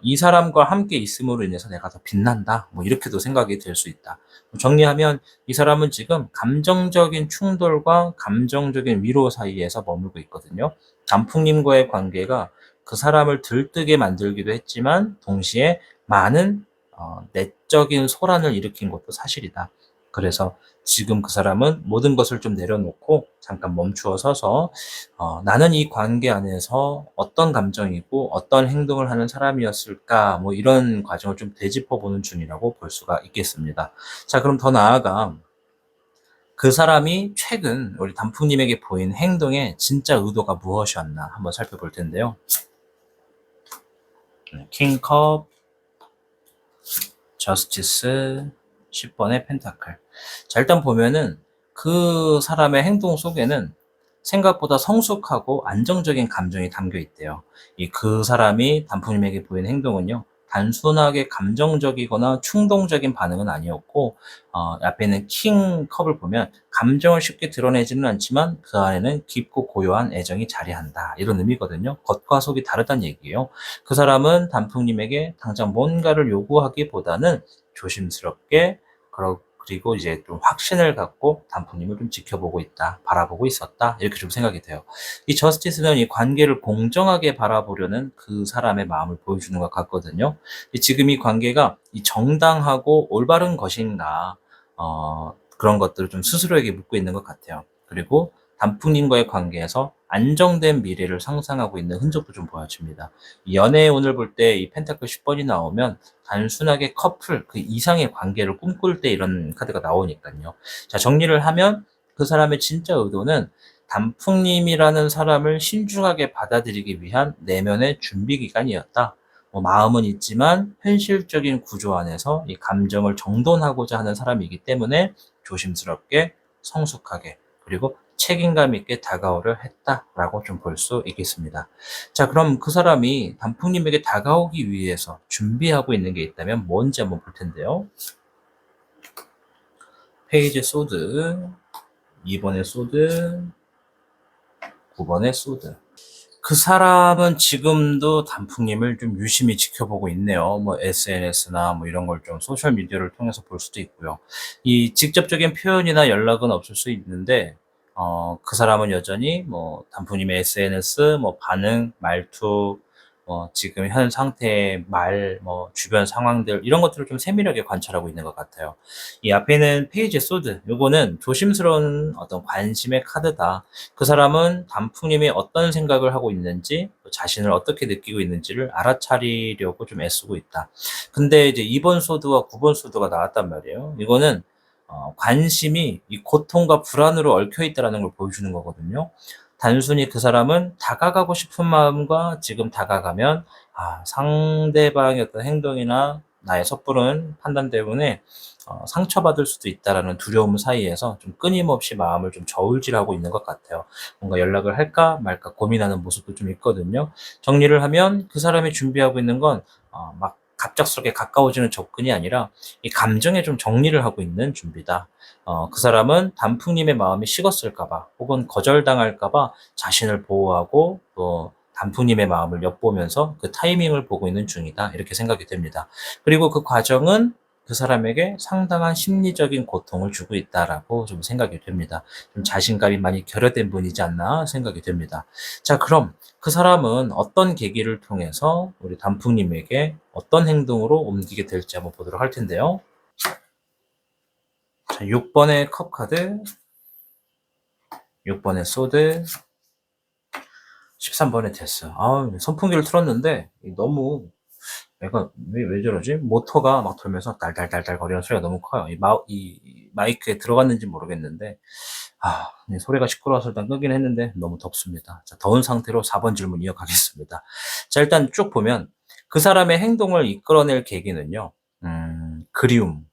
이 사람과 함께 있음으로 인해서 내가 더 빛난다, 뭐 이렇게도 생각이 될 수 있다. 정리하면 이 사람은 지금 감정적인 충돌과 감정적인 위로 사이에서 머물고 있거든요. 단풍님과의 관계가 그 사람을 들뜨게 만들기도 했지만 동시에 많은 내적인 소란을 일으킨 것도 사실이다. 그래서 지금 그 사람은 모든 것을 좀 내려놓고 잠깐 멈추어 서서 나는 이 관계 안에서 어떤 감정이고 어떤 행동을 하는 사람이었을까, 뭐 이런 과정을 좀 되짚어 보는 중이라고 볼 수가 있겠습니다. 자, 그럼 더 나아가 그 사람이 최근 우리 단풍님에게 보인 행동의 진짜 의도가 무엇이었나 한번 살펴볼 텐데요. 킹컵, 저스티스, 10번의 펜타클. 자, 일단 보면은 그 사람의 행동 속에는 생각보다 성숙하고 안정적인 감정이 담겨 있대요. 그 사람이 단풍님에게 보인 행동은요, 단순하게 감정적이거나 충동적인 반응은 아니었고, 앞에 있는 킹컵을 보면 감정을 쉽게 드러내지는 않지만 그 안에는 깊고 고요한 애정이 자리한다, 이런 의미거든요. 겉과 속이 다르다는 얘기예요. 그 사람은 단풍님에게 당장 뭔가를 요구하기보다는 조심스럽게 그리고 이제 좀 확신을 갖고 단풍님을 좀 지켜보고 있다, 바라보고 있었다, 이렇게 좀 생각이 돼요. 이 저스티스는 이 관계를 공정하게 바라보려는 그 사람의 마음을 보여주는 것 같거든요. 지금 이 관계가 이 정당하고 올바른 것인가, 그런 것들을 좀 스스로에게 묻고 있는 것 같아요. 그리고 단풍님과의 관계에서 안정된 미래를 상상하고 있는 흔적도 좀 보여집니다. 연애의 운을 볼 때 이 펜타클 10번이 나오면 단순하게 커플 그 이상의 관계를 꿈꿀 때 이런 카드가 나오니까요. 자, 정리를 하면 그 사람의 진짜 의도는 단풍님이라는 사람을 신중하게 받아들이기 위한 내면의 준비 기간이었다. 마음은 있지만 현실적인 구조 안에서 이 감정을 정돈하고자 하는 사람이기 때문에 조심스럽게 성숙하게 그리고 책임감 있게 다가오려 했다라고 좀 볼 수 있겠습니다. 자, 그럼 그 사람이 단풍님에게 다가오기 위해서 준비하고 있는 게 있다면 뭔지 한번 볼 텐데요. 페이지 소드, 2번의 소드, 9번의 소드. 그 사람은 지금도 단풍님을 좀 유심히 지켜보고 있네요. 뭐 SNS나 뭐 이런 걸 좀 소셜 미디어를 통해서 볼 수도 있고요. 이 직접적인 표현이나 연락은 없을 수 있는데, 그 사람은 여전히 뭐 단풍님의 SNS, 뭐 반응, 말투, 지금 현 상태의 말, 뭐 주변 상황들 이런 것들을 좀 세밀하게 관찰하고 있는 것 같아요. 이 앞에 있는 페이지 소드, 요거는 조심스러운 어떤 관심의 카드다. 그 사람은 단풍님이 어떤 생각을 하고 있는지, 자신을 어떻게 느끼고 있는지를 알아차리려고 좀 애쓰고 있다. 근데 이제 2번 소드와 9번 소드가 나왔단 말이에요. 이거는 관심이 이 고통과 불안으로 얽혀 있다라는 걸 보여주는 거거든요. 단순히 그 사람은 다가가고 싶은 마음과 지금 다가가면 상대방의 어떤 행동이나 나의 섣부른 판단 때문에 상처받을 수도 있다라는 두려움 사이에서 좀 끊임없이 마음을 좀 저울질하고 있는 것 같아요. 뭔가 연락을 할까 말까 고민하는 모습도 좀 있거든요. 정리를 하면 그 사람이 준비하고 있는 건 막 갑작스럽게 가까워지는 접근이 아니라 이 감정에 좀 정리를 하고 있는 준비다. 그 사람은 단풍님의 마음이 식었을까봐 혹은 거절당할까봐 자신을 보호하고 또 단풍님의 마음을 엿보면서 그 타이밍을 보고 있는 중이다. 이렇게 생각이 됩니다. 그리고 그 과정은 그 사람에게 상당한 심리적인 고통을 주고 있다라고 좀 생각이 됩니다. 좀 자신감이 많이 결여된 분이지 않나 생각이 됩니다. 자, 그럼 그 사람은 어떤 계기를 통해서 우리 단풍님에게 어떤 행동으로 옮기게 될지 한번 보도록 할 텐데요. 자, 6번의 컵 카드, 6번의 소드, 13번의 데스. 선풍기를 틀었는데 너무 얘가 왜 저러지? 모터가 막 돌면서 달달달달 거리는 소리가 너무 커요. 이 마이크에 들어갔는지 모르겠는데, 소리가 시끄러워서 일단 끄긴 했는데 너무 덥습니다. 자, 더운 상태로 4번 질문 이어가겠습니다. 자, 일단 쭉 보면 그 사람의 행동을 이끌어낼 계기는요, 그리움,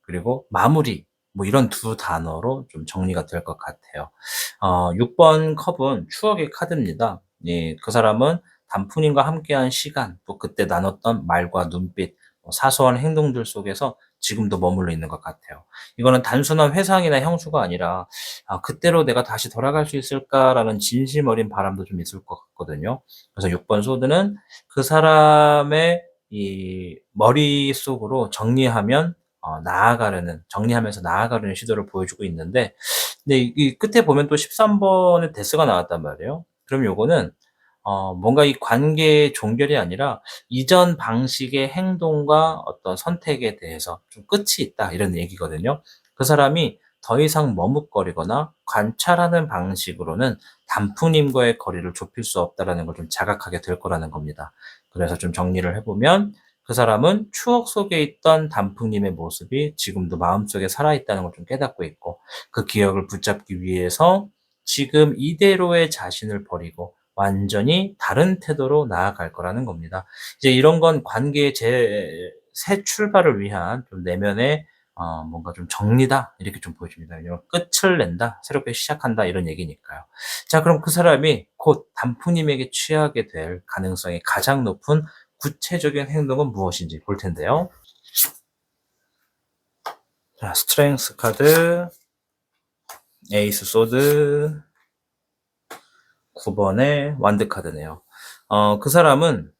그리고 마무리, 뭐 이런 두 단어로 좀 정리가 될 것 같아요. 6번 컵은 추억의 카드입니다. 예, 그 사람은 단풍님과 함께한 시간, 또 그때 나눴던 말과 눈빛, 사소한 행동들 속에서 지금도 머물러 있는 것 같아요. 이거는 단순한 회상이나 형수가 아니라, 그때로 내가 다시 돌아갈 수 있을까라는 진심 어린 바람도 좀 있을 것 같거든요. 그래서 6번 소드는 그 사람의 이 머릿속으로 정리하면서 나아가려는 시도를 보여주고 있는데, 근데 이 끝에 보면 또 13번의 데스가 나왔단 말이에요. 그럼 요거는 뭔가 이 관계의 종결이 아니라 이전 방식의 행동과 어떤 선택에 대해서 좀 끝이 있다 이런 얘기거든요. 그 사람이 더 이상 머뭇거리거나 관찰하는 방식으로는 단풍님과의 거리를 좁힐 수 없다라는 걸 좀 자각하게 될 거라는 겁니다. 그래서 좀 정리를 해보면 그 사람은 추억 속에 있던 단풍님의 모습이 지금도 마음속에 살아있다는 걸 좀 깨닫고 있고, 그 기억을 붙잡기 위해서 지금 이대로의 자신을 버리고 완전히 다른 태도로 나아갈 거라는 겁니다. 이제 이런 건 관계의 새 출발을 위한 좀 내면의 뭔가 좀 정리다 이렇게 좀 보여집니다. 이런 끝을 낸다, 새롭게 시작한다 이런 얘기니까요. 자, 그럼 그 사람이 곧 단풍님에게 취하게 될 가능성이 가장 높은 구체적인 행동은 무엇인지 볼 텐데요. 자, 스트렝스 카드, 에이스 소드, 9번의 완드 카드네요. 그 사람은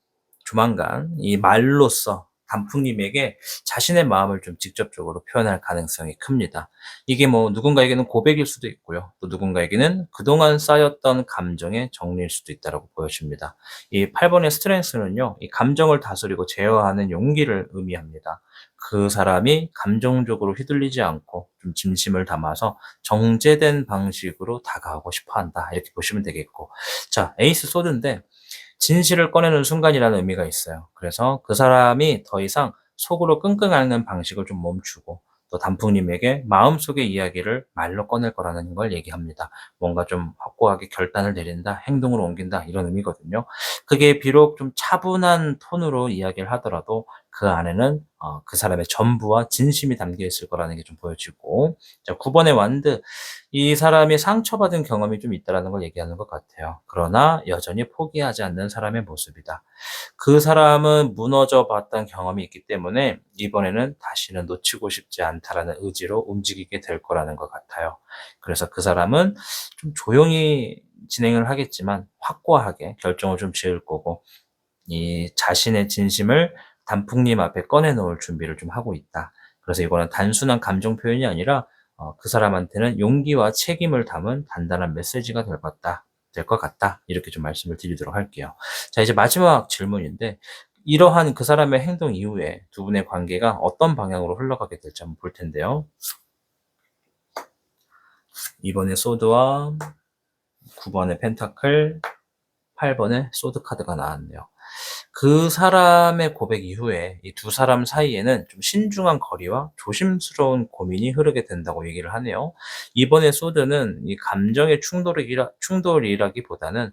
조만간 이 말로써 단풍님에게 자신의 마음을 좀 직접적으로 표현할 가능성이 큽니다. 이게 뭐 누군가에게는 고백일 수도 있고요. 또 누군가에게는 그동안 쌓였던 감정의 정리일 수도 있다고 보여집니다. 이 8번의 스트렝스는요, 이 감정을 다스리고 제어하는 용기를 의미합니다. 그 사람이 감정적으로 휘둘리지 않고 좀 진심을 담아서 정제된 방식으로 다가가고 싶어 한다. 이렇게 보시면 되겠고. 자, 에이스 소드인데, 진실을 꺼내는 순간이라는 의미가 있어요. 그래서 그 사람이 더 이상 속으로 끙끙 앓는 방식을 좀 멈추고 또 단풍님에게 마음속의 이야기를 말로 꺼낼 거라는 걸 얘기합니다. 뭔가 좀 확고하게 결단을 내린다, 행동으로 옮긴다 이런 의미거든요. 그게 비록 좀 차분한 톤으로 이야기를 하더라도 그 안에는 그 사람의 전부와 진심이 담겨 있을 거라는 게 좀 보여지고, 자, 9번의 완드, 이 사람이 상처받은 경험이 좀 있다라는 걸 얘기하는 것 같아요. 그러나 여전히 포기하지 않는 사람의 모습이다. 그 사람은 무너져 봤던 경험이 있기 때문에 이번에는 다시는 놓치고 싶지 않다라는 의지로 움직이게 될 거라는 것 같아요. 그래서 그 사람은 좀 조용히 진행을 하겠지만 확고하게 결정을 좀 지을 거고, 이 자신의 진심을 단풍님 앞에 꺼내놓을 준비를 좀 하고 있다. 그래서 이거는 단순한 감정 표현이 아니라 그 사람한테는 용기와 책임을 담은 단단한 메시지가 될 것 같다. 이렇게 좀 말씀을 드리도록 할게요. 자, 이제 마지막 질문인데, 이러한 그 사람의 행동 이후에 두 분의 관계가 어떤 방향으로 흘러가게 될지 한번 볼 텐데요. 이번에 소드와 9번의 펜타클, 8번의 소드 카드가 나왔네요. 그 사람의 고백 이후에 이 두 사람 사이에는 좀 신중한 거리와 조심스러운 고민이 흐르게 된다고 얘기를 하네요. 이번에 소드는 이 감정의 충돌이라기보다는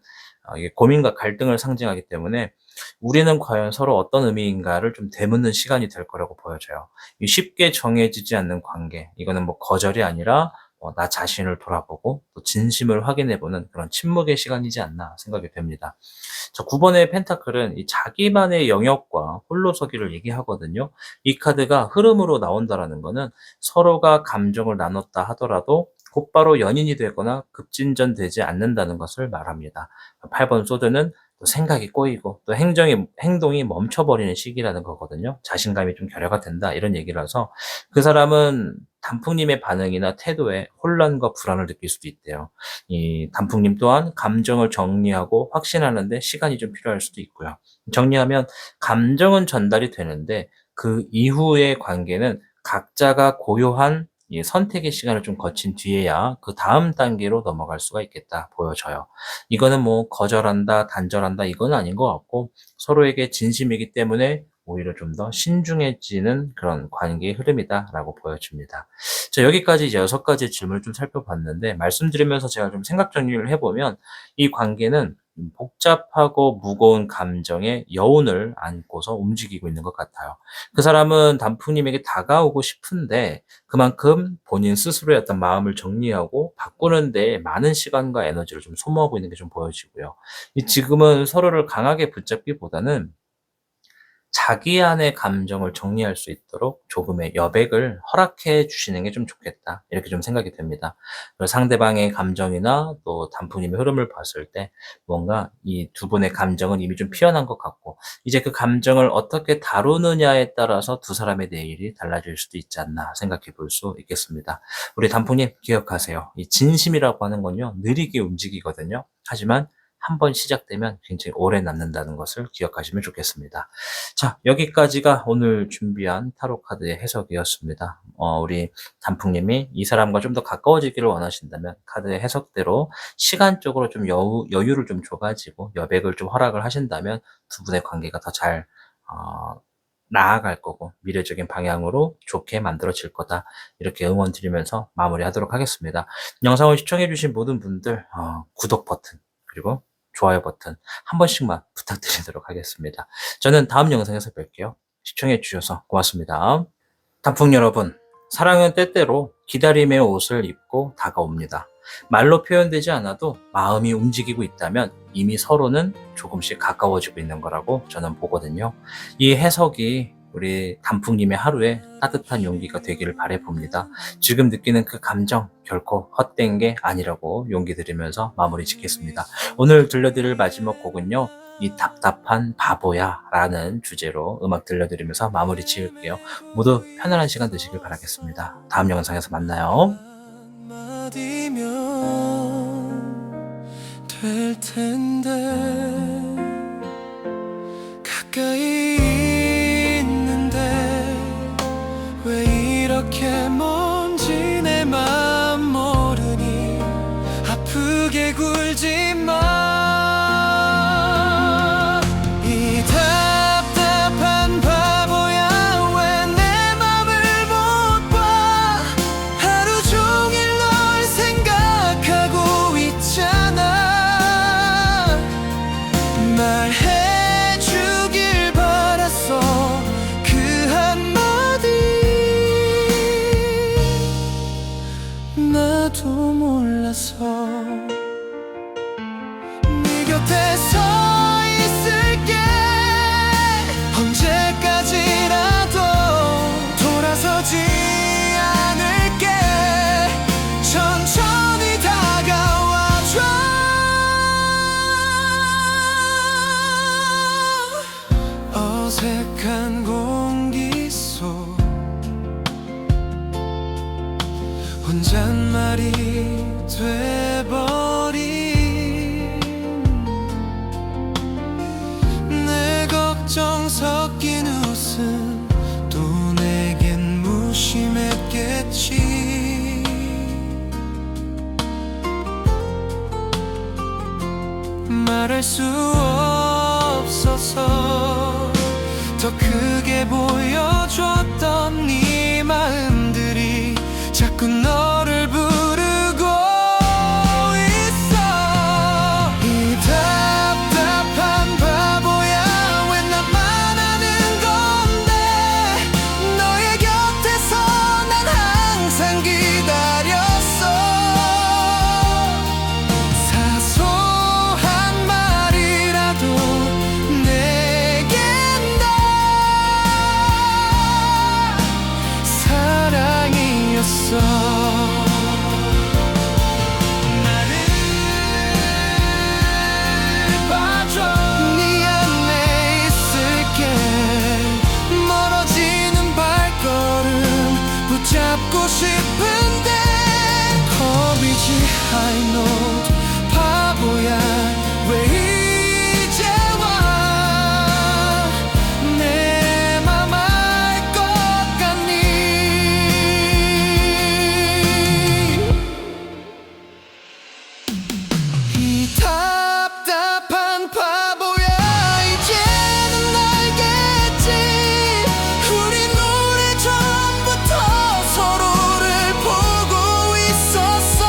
이게 고민과 갈등을 상징하기 때문에 우리는 과연 서로 어떤 의미인가를 좀 되묻는 시간이 될 거라고 보여져요. 이 쉽게 정해지지 않는 관계, 이거는 뭐 거절이 아니라 나 자신을 돌아보고 또 진심을 확인해보는 그런 침묵의 시간이지 않나 생각이 됩니다. 자, 9번의 펜타클은 이 자기만의 영역과 홀로서기를 얘기하거든요. 이 카드가 흐름으로 나온다라는 거는 서로가 감정을 나눴다 하더라도 곧바로 연인이 되거나 급진전되지 않는다는 것을 말합니다. 8번 소드는 또 생각이 꼬이고 또 행동이 멈춰버리는 시기라는 거거든요. 자신감이 좀 결여가 된다 이런 얘기라서 그 사람은 단풍님의 반응이나 태도에 혼란과 불안을 느낄 수도 있대요. 이 단풍님 또한 감정을 정리하고 확신하는데 시간이 좀 필요할 수도 있고요. 정리하면 감정은 전달이 되는데 그 이후의 관계는 각자가 고요한 이 선택의 시간을 좀 거친 뒤에야 그 다음 단계로 넘어갈 수가 있겠다 보여져요. 이거는 뭐 거절한다, 단절한다 이건 아닌 것 같고 서로에게 진심이기 때문에 오히려 좀 더 신중해지는 그런 관계의 흐름이다라고 보여집니다. 자, 여기까지 이제 6가지 질문을 좀 살펴봤는데 말씀드리면서 제가 좀 생각 정리를 해보면 이 관계는 복잡하고 무거운 감정의 여운을 안고서 움직이고 있는 것 같아요. 그 사람은 단풍님에게 다가오고 싶은데 그만큼 본인 스스로의 어떤 마음을 정리하고 바꾸는 데 많은 시간과 에너지를 좀 소모하고 있는 게 좀 보여지고요. 지금은 서로를 강하게 붙잡기보다는 자기 안의 감정을 정리할 수 있도록 조금의 여백을 허락해 주시는 게 좀 좋겠다. 이렇게 좀 생각이 됩니다. 그래서 상대방의 감정이나 또 단풍님의 흐름을 봤을 때 뭔가 이 두 분의 감정은 이미 좀 피어난 것 같고 이제 그 감정을 어떻게 다루느냐에 따라서 두 사람의 내일이 달라질 수도 있지 않나 생각해 볼 수 있겠습니다. 우리 단풍님 기억하세요. 이 진심이라고 하는 건요, 느리게 움직이거든요. 하지만 한번 시작되면 굉장히 오래 남는다는 것을 기억하시면 좋겠습니다. 자, 여기까지가 오늘 준비한 타로 카드의 해석이었습니다. 우리 단풍님이 이 사람과 좀 더 가까워지기를 원하신다면 카드의 해석대로 시간적으로 좀 여유를 좀 줘가지고 여백을 좀 허락을 하신다면 두 분의 관계가 더 잘 나아갈 거고 미래적인 방향으로 좋게 만들어질 거다. 이렇게 응원 드리면서 마무리하도록 하겠습니다. 영상을 시청해주신 모든 분들 구독 버튼 그리고 좋아요 버튼 한 번씩만 부탁드리도록 하겠습니다. 저는 다음 영상에서 뵐게요. 시청해 주셔서 고맙습니다. 단풍 여러분, 사랑은 때때로 기다림의 옷을 입고 다가옵니다. 말로 표현되지 않아도 마음이 움직이고 있다면 이미 서로는 조금씩 가까워지고 있는 거라고 저는 보거든요. 이 해석이 우리 단풍님의 하루에 따뜻한 용기가 되기를 바라봅니다. 지금 느끼는 그 감정 결코 헛된 게 아니라고 용기 드리면서 마무리 짓겠습니다. 오늘 들려드릴 마지막 곡은요, 이 답답한 바보야 라는 주제로 음악 들려드리면서 마무리 지을게요. 모두 편안한 시간 되시길 바라겠습니다. 다음 영상에서 만나요. 한마디면 될 텐데 가까이 있는데 왜 이렇게 먼지 내 맘 모르니 아프게 굴지 마. 이 답답한 바보야 왜 내 맘을 못 봐. 하루 종일 널 생각하고 있잖아. 말해주길 바랐어 그 한마디. 나도 몰라서 네 곁에 서 있을게. 언제까지라도 돌아서지 않을게. 천천히 다가와줘. 어색한 공기 속 혼잣말이 돼버린 내 걱정 섞인 웃음 또 내겐 무심했겠지. 말할 수 없어서 더 크게 보여줬던 네 마음들이 자꾸 너를 부르고 있어. 이 답답한 바보야 왜 나만 아는 건데. 너의 곁에서 난 항상 기다렸어. 사소한 말이라도 내겐 다 사랑이었어. 나를 봐줘. 네 안에 있을게. 멀어지는 발걸음 붙잡고 싶은데 겁이지 high note. 바보야 왜 이제 와. 내 맘 알 것 같니. 이 답답한 바보야 이제는 알겠지. 우린 오래전부터 서로를 보고 있었어.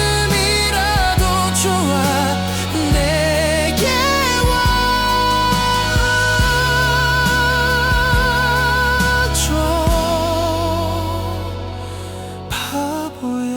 지금이라도 좋아 내게 와줘. 바보야.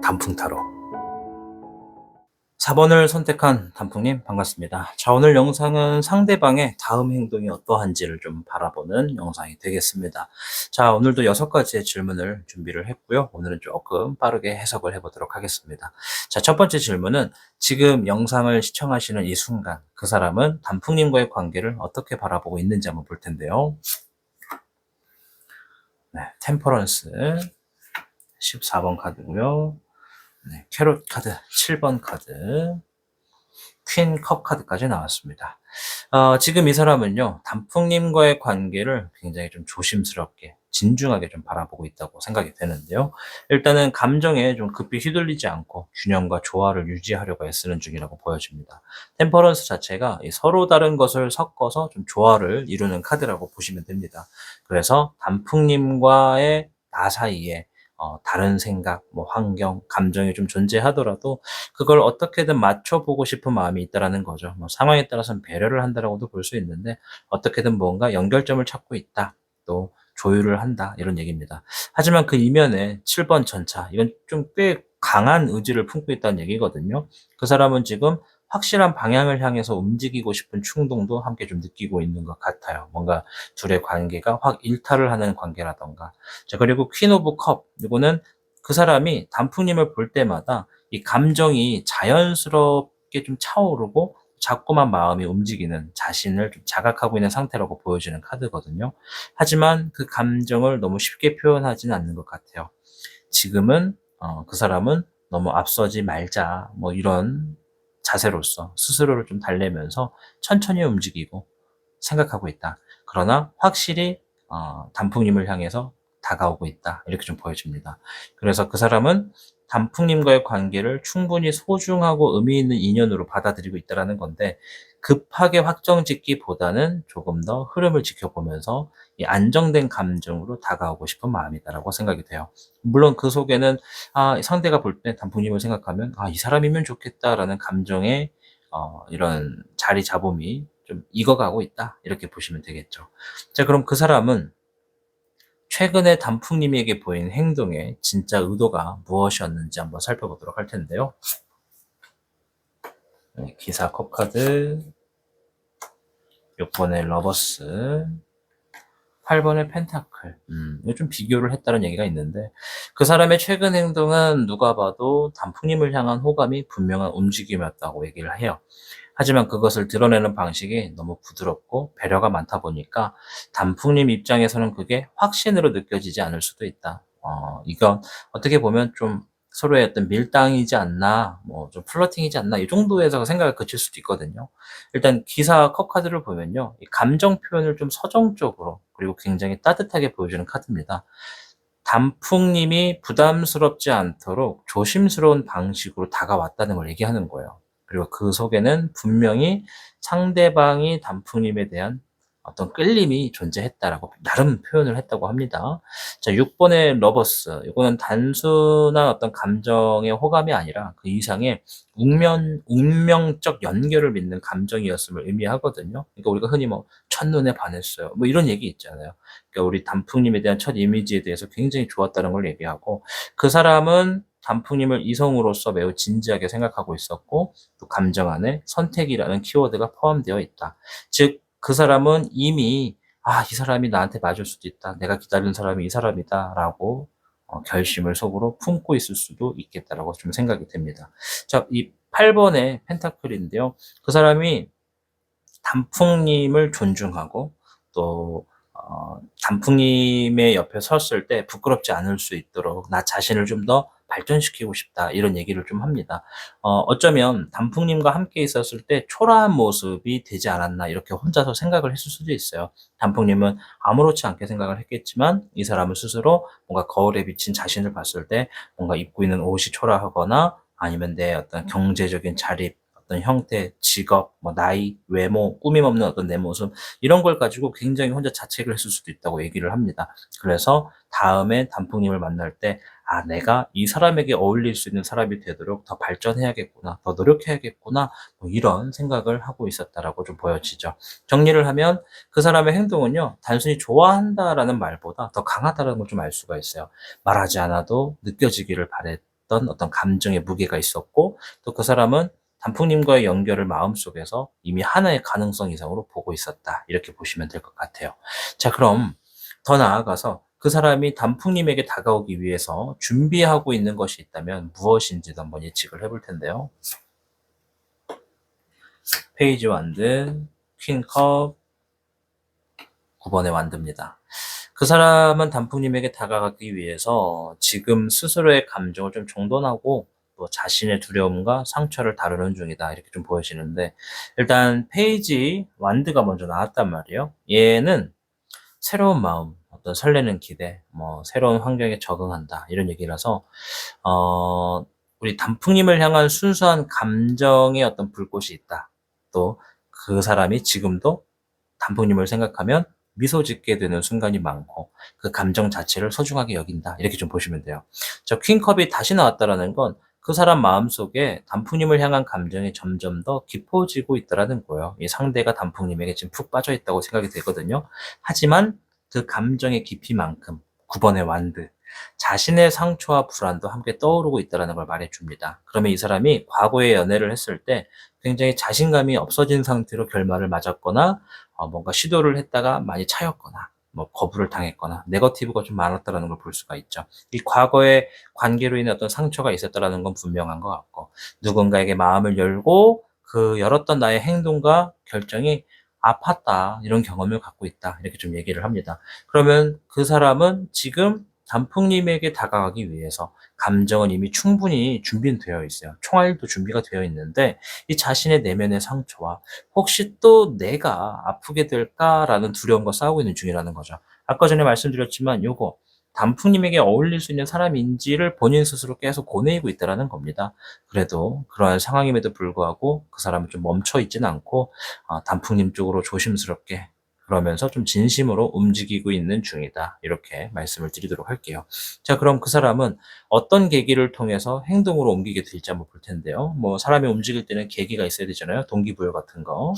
단풍 타로 4번을 선택한 단풍님 반갑습니다. 자, 오늘 영상은 상대방의 다음 행동이 어떠한지를 좀 바라보는 영상이 되겠습니다. 자, 오늘도 6가지의 질문을 준비를 했고요. 오늘은 조금 빠르게 해석을 해보도록 하겠습니다. 자, 첫 번째 질문은 지금 영상을 시청하시는 이 순간 그 사람은 단풍님과의 관계를 어떻게 바라보고 있는지 한번 볼 텐데요. 네, 템퍼런스 14번 카드고요. 네, 캐롯 카드 7번 카드, 퀸 컵 카드까지 나왔습니다. 지금 이 사람은요, 단풍님과의 관계를 굉장히 좀 조심스럽게, 진중하게 좀 바라보고 있다고 생각이 되는데요. 일단은 감정에 좀 급히 휘둘리지 않고 균형과 조화를 유지하려고 애쓰는 중이라고 보여집니다. 템퍼런스 자체가 이 서로 다른 것을 섞어서 좀 조화를 이루는 카드라고 보시면 됩니다. 그래서 단풍님과의 나 사이에 다른 생각, 뭐 환경, 감정이 좀 존재하더라도 그걸 어떻게든 맞춰보고 싶은 마음이 있다라는 거죠. 뭐 상황에 따라서는 배려를 한다라고도 볼 수 있는데 어떻게든 뭔가 연결점을 찾고 있다. 또 조율을 한다. 이런 얘기입니다. 하지만 그 이면에 7번 전차, 이건 좀 꽤 강한 의지를 품고 있다는 얘기거든요. 그 사람은 지금 확실한 방향을 향해서 움직이고 싶은 충동도 함께 좀 느끼고 있는 것 같아요. 뭔가 둘의 관계가 확 일탈을 하는 관계라던가. 자, 그리고 퀸 오브 컵. 이거는 그 사람이 단풍님을 볼 때마다 이 감정이 자연스럽게 좀 차오르고 자꾸만 마음이 움직이는 자신을 좀 자각하고 있는 상태라고 보여지는 카드거든요. 하지만 그 감정을 너무 쉽게 표현하지는 않는 것 같아요. 지금은 그 사람은 너무 앞서지 말자 뭐 이런 자세로서 스스로를 좀 달래면서 천천히 움직이고 생각하고 있다. 그러나 확실히 단풍님을 향해서 다가오고 있다. 이렇게 좀 보여집니다. 그래서 그 사람은 단풍님과의 관계를 충분히 소중하고 의미 있는 인연으로 받아들이고 있다는 건데 급하게 확정짓기보다는 조금 더 흐름을 지켜보면서 이 안정된 감정으로 다가오고 싶은 마음이다라고 생각이 돼요. 물론 그 속에는 상대가 볼 때 단풍님을 생각하면 이 사람이면 좋겠다라는 감정의 이런 자리 잡음이 좀 익어가고 있다. 이렇게 보시면 되겠죠. 자, 그럼 그 사람은 최근에 단풍님에게 보인 행동의 진짜 의도가 무엇이었는지 한번 살펴보도록 할 텐데요. 네, 기사 컵 카드, 6번의 러버스, 8번의 펜타클. 이거 좀 비교를 했다는 얘기가 있는데 그 사람의 최근 행동은 누가 봐도 단풍님을 향한 호감이 분명한 움직임이었다고 얘기를 해요. 하지만 그것을 드러내는 방식이 너무 부드럽고 배려가 많다 보니까 단풍님 입장에서는 그게 확신으로 느껴지지 않을 수도 있다. 이건 어떻게 보면 좀 서로의 어떤 밀당이지 않나, 뭐 좀 플러팅이지 않나, 이 정도에서 생각을 그칠 수도 있거든요. 일단 기사 컵 카드를 보면요. 이 감정 표현을 좀 서정적으로, 그리고 굉장히 따뜻하게 보여주는 카드입니다. 단풍님이 부담스럽지 않도록 조심스러운 방식으로 다가왔다는 걸 얘기하는 거예요. 그리고 그 속에는 분명히 상대방이 단풍님에 대한 어떤 끌림이 존재했다라고 나름 표현을 했다고 합니다. 자, 6번의 러버스. 이거는 단순한 어떤 감정의 호감이 아니라 그 이상의 운명적 연결을 믿는 감정이었음을 의미하거든요. 그러니까 우리가 흔히 뭐 첫눈에 반했어요. 뭐 이런 얘기 있잖아요. 그러니까 우리 단풍님에 대한 첫 이미지에 대해서 굉장히 좋았다는 걸 얘기하고 그 사람은 단풍님을 이성으로서 매우 진지하게 생각하고 있었고 또 감정 안에 선택이라는 키워드가 포함되어 있다. 즉 그 사람은 이미 이 사람이 나한테 맞을 수도 있다. 내가 기다리는 사람이 이 사람이다라고 결심을 속으로 품고 있을 수도 있겠다라고 좀 생각이 됩니다. 자, 이 8번의 펜타클인데요. 그 사람이 단풍님을 존중하고 또 단풍님의 옆에 섰을 때 부끄럽지 않을 수 있도록 나 자신을 좀 더 발전시키고 싶다 이런 얘기를 좀 합니다. 어쩌면 단풍님과 함께 있었을 때 초라한 모습이 되지 않았나 이렇게 혼자서 생각을 했을 수도 있어요. 단풍님은 아무렇지 않게 생각을 했겠지만 이 사람은 스스로 뭔가 거울에 비친 자신을 봤을 때 뭔가 입고 있는 옷이 초라하거나 아니면 내 어떤 경제적인 자립 어떤 형태, 직업, 뭐 나이, 외모, 꾸밈 없는 어떤 내 모습 이런 걸 가지고 굉장히 혼자 자책을 했을 수도 있다고 얘기를 합니다. 그래서 다음에 단풍님을 만날 때 내가 이 사람에게 어울릴 수 있는 사람이 되도록 더 발전해야겠구나, 더 노력해야겠구나, 뭐 이런 생각을 하고 있었다라고 좀 보여지죠. 정리를 하면 그 사람의 행동은요, 단순히 좋아한다라는 말보다 더 강하다는 걸 좀 알 수가 있어요. 말하지 않아도 느껴지기를 바랬던 어떤 감정의 무게가 있었고, 또 그 사람은 단풍님과의 연결을 마음속에서 이미 하나의 가능성 이상으로 보고 있었다. 이렇게 보시면 될 것 같아요. 자, 그럼 더 나아가서 그 사람이 단풍님에게 다가오기 위해서 준비하고 있는 것이 있다면 무엇인지도 한번 예측을 해볼 텐데요. 페이지 완드, 퀸컵, 9번의 완드입니다. 그 사람은 단풍님에게 다가가기 위해서 지금 스스로의 감정을 좀 정돈하고 또 자신의 두려움과 상처를 다루는 중이다. 이렇게 좀 보여지는데 일단 페이지 완드가 먼저 나왔단 말이에요. 얘는 새로운 마음, 어떤 설레는 기대, 뭐 새로운 환경에 적응한다. 이런 얘기라서 우리 단풍님을 향한 순수한 감정의 어떤 불꽃이 있다. 또 그 사람이 지금도 단풍님을 생각하면 미소 짓게 되는 순간이 많고 그 감정 자체를 소중하게 여긴다. 이렇게 좀 보시면 돼요. 자, 퀸컵이 다시 나왔다라는 건 그 사람 마음속에 단풍님을 향한 감정이 점점 더 깊어지고 있다라는 거예요. 이 상대가 단풍님에게 지금 푹 빠져 있다고 생각이 되거든요. 하지만 그 감정의 깊이만큼 9번의 완드. 자신의 상처와 불안도 함께 떠오르고 있다는 걸 말해줍니다. 그러면 이 사람이 과거에 연애를 했을 때 굉장히 자신감이 없어진 상태로 결말을 맞았거나 뭔가 시도를 했다가 많이 차였거나 뭐 거부를 당했거나 네거티브가 좀 많았다는 걸 볼 수가 있죠. 이 과거의 관계로 인해 어떤 상처가 있었다는 건 분명한 것 같고, 누군가에게 마음을 열고 그 열었던 나의 행동과 결정이 아팠다, 이런 경험을 갖고 있다, 이렇게 좀 얘기를 합니다. 그러면 그 사람은 지금 단풍님에게 다가가기 위해서 감정은 이미 충분히 준비되어 있어요. 총알도 준비가 되어 있는데, 이 자신의 내면의 상처와 혹시 또 내가 아프게 될까라는 두려움과 싸우고 있는 중이라는 거죠. 아까 전에 말씀드렸지만 요거 단풍님에게 어울릴 수 있는 사람인지를 본인 스스로 계속 고뇌이고 있다는 겁니다. 그래도 그러한 상황임에도 불구하고 그 사람은 좀 멈춰 있지는 않고 단풍님 쪽으로 조심스럽게, 그러면서 좀 진심으로 움직이고 있는 중이다, 이렇게 말씀을 드리도록 할게요. 자, 그럼 그 사람은 어떤 계기를 통해서 행동으로 옮기게 될지 한번 볼 텐데요. 뭐 사람이 움직일 때는 계기가 있어야 되잖아요. 동기부여 같은 거.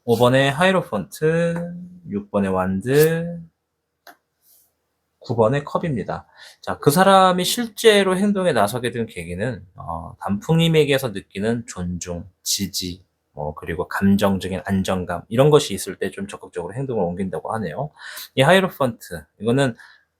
5번에 하이로펀트, 6번에 완드, 9번의 컵입니다. 자, 그 사람이 실제로 행동에 나서게 된 계기는 단풍님에게서 느끼는 존중, 지지, 그리고 감정적인 안정감, 이런 것이 있을 때 좀 적극적으로 행동을 옮긴다고 하네요. 이 하이로펀트, 이거는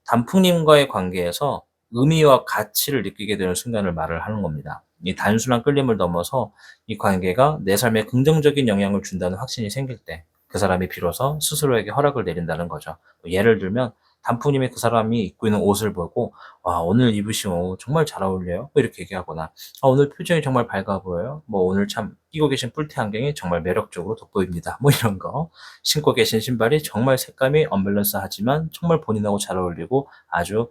단풍님과의 관계에서 의미와 가치를 느끼게 되는 순간을 말을 하는 겁니다. 이 단순한 끌림을 넘어서 이 관계가 내 삶에 긍정적인 영향을 준다는 확신이 생길 때 그 사람이 비로소 스스로에게 허락을 내린다는 거죠. 예를 들면 단풍님이 그 사람이 입고 있는 옷을 보고, 와, 오늘 입으신 옷 정말 잘 어울려요, 뭐 이렇게 얘기하거나, 오늘 표정이 정말 밝아 보여요, 뭐 오늘 참 끼고 계신 뿔테 안경이 정말 매력적으로 돋보입니다, 뭐 이런 거, 신고 계신 신발이 정말 색감이 언밸런스하지만 정말 본인하고 잘 어울리고 아주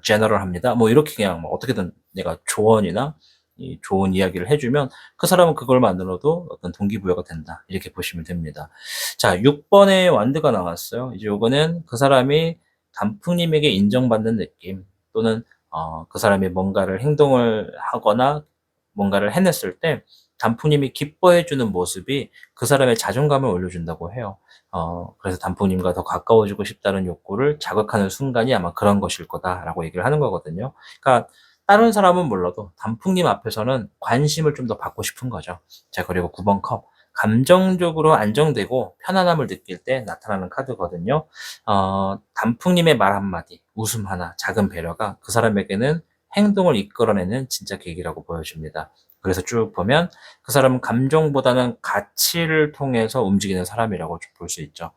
제너럴합니다, 뭐 이렇게 그냥 뭐 어떻게든 내가 조언이나 이 좋은 이야기를 해주면 그 사람은 그걸 만들어도 어떤 동기부여가 된다, 이렇게 보시면 됩니다. 자, 6번에 완드가 나왔어요. 이제 요거는 그 사람이 단풍님에게 인정받는 느낌, 또는 그 사람이 뭔가를 행동을 하거나 뭔가를 해냈을 때 단풍님이 기뻐해주는 모습이 그 사람의 자존감을 올려준다고 해요. 그래서 단풍님과 더 가까워지고 싶다는 욕구를 자극하는 순간이 아마 그런 것일 거다라고 얘기를 하는 거거든요. 그러니까 다른 사람은 몰라도 단풍님 앞에서는 관심을 좀 더 받고 싶은 거죠. 자, 그리고 9번 컵. 감정적으로 안정되고 편안함을 느낄 때 나타나는 카드거든요. 단풍님의 말 한마디, 웃음 하나, 작은 배려가 그 사람에게는 행동을 이끌어내는 진짜 계기라고 보여집니다. 그래서 쭉 보면 그 사람은 감정보다는 가치를 통해서 움직이는 사람이라고 볼 수 있죠.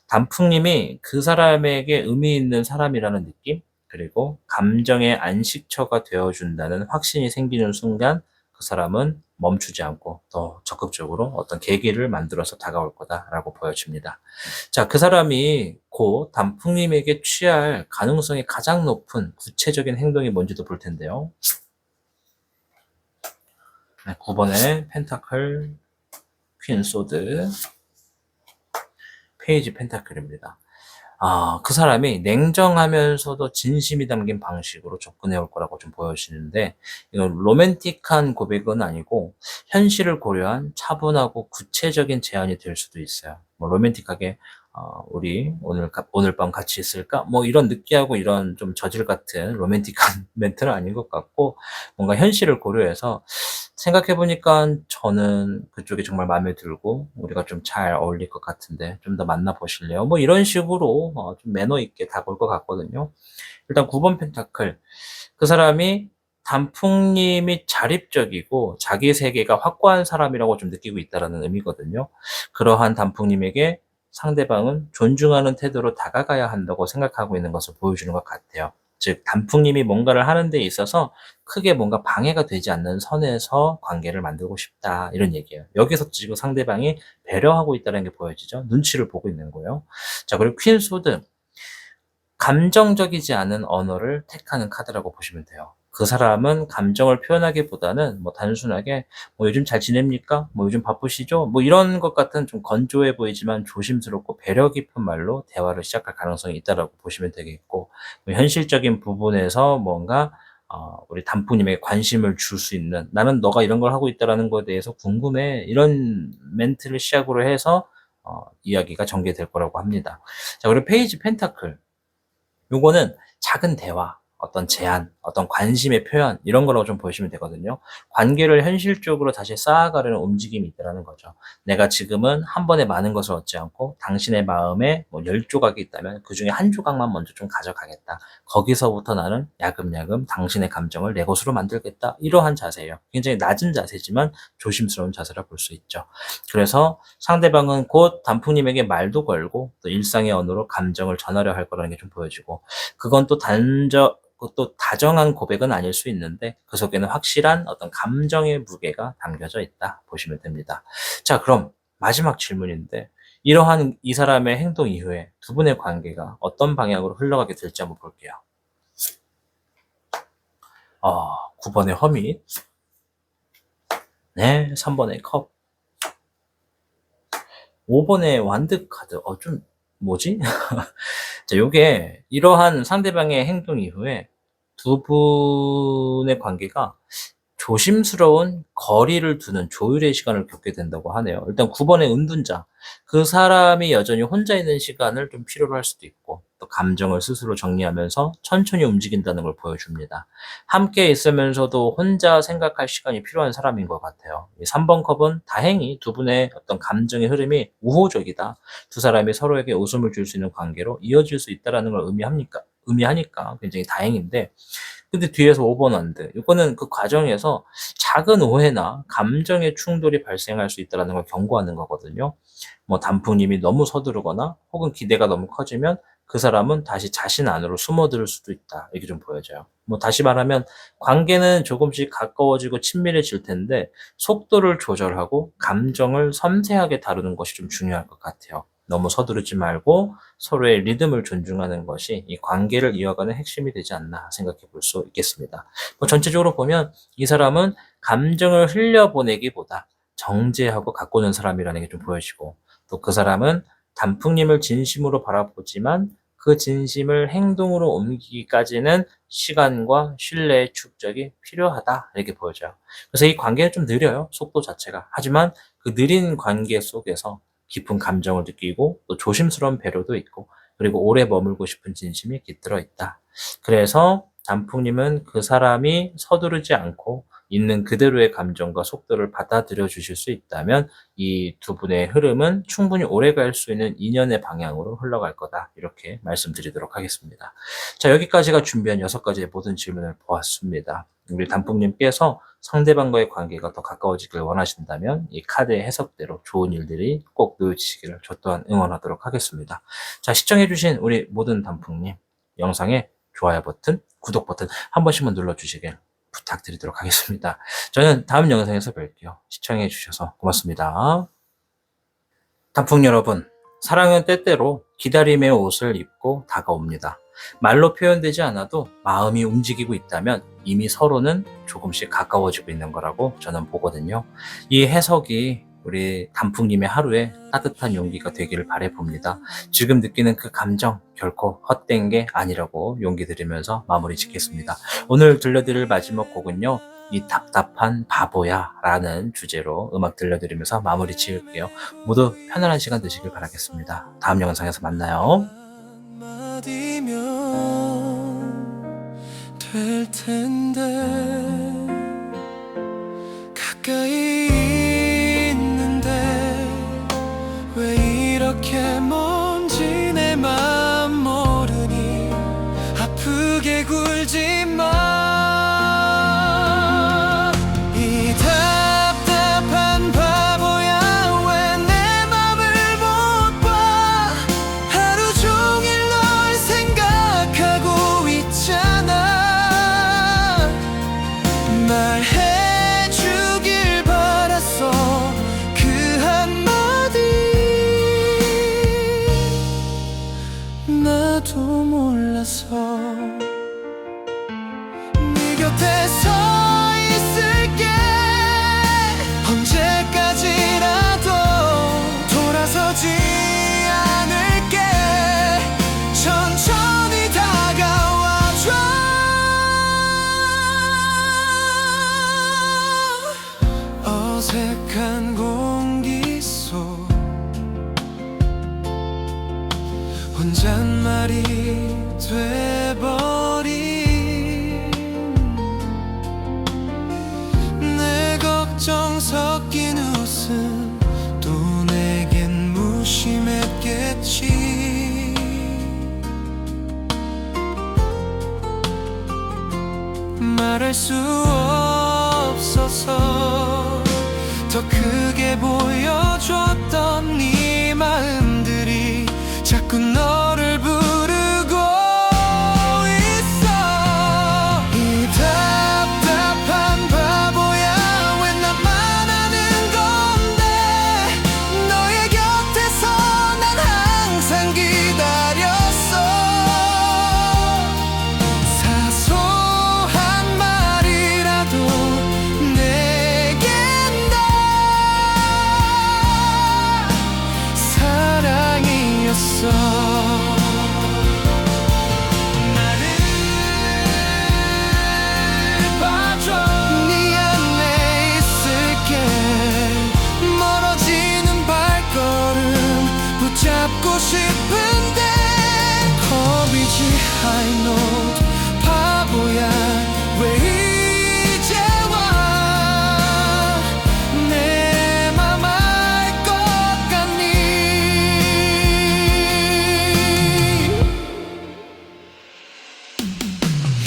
단풍님이 그 사람에게 의미 있는 사람이라는 느낌, 그리고 감정의 안식처가 되어준다는 확신이 생기는 순간 그 사람은 멈추지 않고 더 적극적으로 어떤 계기를 만들어서 다가올 거다라고 보여집니다. 자, 그 사람이 곧 단풍님에게 취할 가능성이 가장 높은 구체적인 행동이 뭔지도 볼 텐데요. 9번에 펜타클, 퀸 소드, 페이지 펜타클입니다. 그 사람이 냉정하면서도 진심이 담긴 방식으로 접근해 올 거라고 좀 보여지는데, 이건 로맨틱한 고백은 아니고 현실을 고려한 차분하고 구체적인 제안이 될 수도 있어요. 뭐 로맨틱하게 우리 오늘 밤 같이 있을까? 뭐 이런 느끼하고 이런 좀 저질 같은 로맨틱한 멘트는 아닌 것 같고, 뭔가 현실을 고려해서 생각해 보니까 저는 그쪽이 정말 마음에 들고 우리가 좀 잘 어울릴 것 같은데 좀 더 만나 보실래요? 뭐 이런 식으로 좀 매너 있게 다가올 것 같거든요. 일단 9번 펜타클. 그 사람이 단풍님이 자립적이고 자기 세계가 확고한 사람이라고 좀 느끼고 있다라는 의미거든요. 그러한 단풍님에게 상대방은 존중하는 태도로 다가가야 한다고 생각하고 있는 것을 보여주는 것 같아요. 즉, 단풍님이 뭔가를 하는 데 있어서 크게 뭔가 방해가 되지 않는 선에서 관계를 만들고 싶다, 이런 얘기예요. 여기서 지금 상대방이 배려하고 있다는 게 보여지죠. 눈치를 보고 있는 거예요. 자, 그리고 퀸 소드. 감정적이지 않은 언어를 택하는 카드라고 보시면 돼요. 그 사람은 감정을 표현하기보다는 뭐 단순하게 뭐 요즘 잘 지냅니까? 뭐 요즘 바쁘시죠? 뭐 이런 것 같은 좀 건조해 보이지만 조심스럽고 배려 깊은 말로 대화를 시작할 가능성이 있다라고 보시면 되겠고, 뭐 현실적인 부분에서 뭔가 우리 단풍님에게 관심을 줄 수 있는, 나는 너가 이런 걸 하고 있다라는 것에 대해서 궁금해, 이런 멘트를 시작으로 해서 이야기가 전개될 거라고 합니다. 자, 그리고 페이지 펜타클. 요거는 작은 대화, 어떤 제안, 어떤 관심의 표현 이런 거라고 좀 보시면 되거든요. 관계를 현실적으로 다시 쌓아가려는 움직임이 있다라는 거죠. 내가 지금은 한 번에 많은 것을 얻지 않고 당신의 마음에 뭐 10조각이 있다면 그중에 한 조각만 먼저 좀 가져가겠다. 거기서부터 나는 야금야금 당신의 감정을 내 것으로 만들겠다. 이러한 자세예요. 굉장히 낮은 자세지만 조심스러운 자세라 볼 수 있죠. 그래서 상대방은 곧 단풍님에게 말도 걸고 또 일상의 언어로 감정을 전하려 할 거라는 게 좀 보여지고, 그건 또 다정한 고백은 아닐 수 있는데 그 속에는 확실한 어떤 감정의 무게가 담겨져 있다 보시면 됩니다. 자, 그럼 마지막 질문인데, 이러한 이 사람의 행동 이후에 두 분의 관계가 어떤 방향으로 흘러가게 될지 한번 볼게요. 9번의 허밋, 네, 3번의 컵, 5번의 완드 카드. 좀 뭐지? 자, 요게 이러한 상대방의 행동 이후에 두 분의 관계가 조심스러운 거리를 두는 조율의 시간을 겪게 된다고 하네요. 일단 9번의 은둔자. 그 사람이 여전히 혼자 있는 시간을 좀 필요로 할 수도 있고, 또 감정을 스스로 정리하면서 천천히 움직인다는 걸 보여줍니다. 함께 있으면서도 혼자 생각할 시간이 필요한 사람인 것 같아요. 이 3번 컵은 다행히 두 분의 어떤 감정의 흐름이 우호적이다. 두 사람이 서로에게 웃음을 줄 수 있는 관계로 이어질 수 있다는 걸 의미하니까 굉장히 다행인데, 근데 뒤에서 5번 완드. 이거는 그 과정에서 작은 오해나 감정의 충돌이 발생할 수 있다는 걸 경고하는 거거든요. 뭐 단풍님이 너무 서두르거나 혹은 기대가 너무 커지면 그 사람은 다시 자신 안으로 숨어들 수도 있다. 이게 좀 보여져요. 뭐 다시 말하면 관계는 조금씩 가까워지고 친밀해질 텐데 속도를 조절하고 감정을 섬세하게 다루는 것이 좀 중요할 것 같아요. 너무 서두르지 말고 서로의 리듬을 존중하는 것이 이 관계를 이어가는 핵심이 되지 않나 생각해 볼 수 있겠습니다. 뭐 전체적으로 보면 이 사람은 감정을 흘려보내기보다 정제하고 가꾸는 사람이라는 게 좀 보여지고, 또 그 사람은 단풍님을 진심으로 바라보지만 그 진심을 행동으로 옮기기까지는 시간과 신뢰의 축적이 필요하다, 이렇게 보여져요. 그래서 이 관계는 좀 느려요, 속도 자체가. 하지만 그 느린 관계 속에서 깊은 감정을 느끼고 또 조심스러운 배려도 있고, 그리고 오래 머물고 싶은 진심이 깃들어 있다. 그래서 단풍님은 그 사람이 서두르지 않고 있는 그대로의 감정과 속도를 받아들여 주실 수 있다면 이 두 분의 흐름은 충분히 오래 갈 수 있는 인연의 방향으로 흘러갈 거다, 이렇게 말씀드리도록 하겠습니다. 자, 여기까지가 준비한 6가지의 모든 질문을 보았습니다. 우리 단풍님께서 상대방과의 관계가 더 가까워지길 원하신다면 이 카드의 해석대로 좋은 일들이 꼭 놓여지시기를 저 또한 응원하도록 하겠습니다. 자, 시청해주신 우리 모든 단풍님, 영상에 좋아요 버튼, 구독 버튼 한 번씩만 눌러주시길 부탁드리도록 하겠습니다. 저는 다음 영상에서 뵐게요. 시청해주셔서 고맙습니다. 단풍 여러분, 사랑은 때때로 기다림의 옷을 입고 다가옵니다. 말로 표현되지 않아도 마음이 움직이고 있다면 이미 서로는 조금씩 가까워지고 있는 거라고 저는 보거든요. 이 해석이 우리 단풍님의 하루에 따뜻한 용기가 되기를 바라봅니다. 지금 느끼는 그 감정 결코 헛된 게 아니라고 용기 드리면서 마무리 짓겠습니다. 오늘 들려드릴 마지막 곡은요, 이 답답한 바보야 라는 주제로 음악 들려드리면서 마무리 지을게요. 모두 편안한 시간 되시길 바라겠습니다. 다음 영상에서 만나요. 한마디면 될 텐데 가까이 있는데 왜 이렇게 먼지 내 맘 모르니 아프게 굴지 마. 이 답답한 바보야 왜 내 맘을 못 봐. 하루 종일 널 생각하고 있잖아. 말해주길 바랐어 그 한마디. 나도 몰라서 네 곁에 서 있을게. 언제까지라도 돌아서지 않을게. 천천히 다가와줘. 어색한 공기 속 혼잣말이 돼버린 내 걱정 섞인 웃음 또 내겐 무심했겠지. 말할 수 없어서 더 크게 보여줬던 네 마음들이 자꾸 너를 부르고 있어. 이 답답한 바보야 왜 나만 아는 건데. 너의 곁에서 난 항상 기다렸어. 사소한 말이라도 내겐 다 사랑이었어. 나를 봐줘. 네 안에 있을게. 멀어지는 발걸음 붙잡고 싶은데 겁이지. I know 바보야 왜 이제 와. 내 맘 알 것 같니.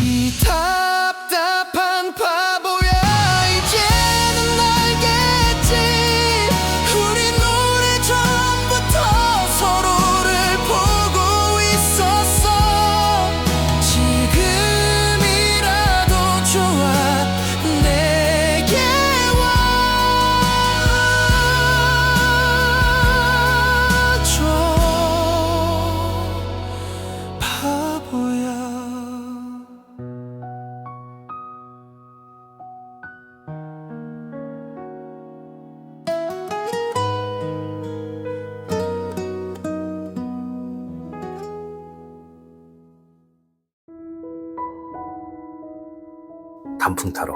이 답답한 바보야 이제는 알겠지. 우리 노래 전부터 서로를 보고 있었어. 지금이라도 좋아 내게 와줘 바보야. 단풍 타러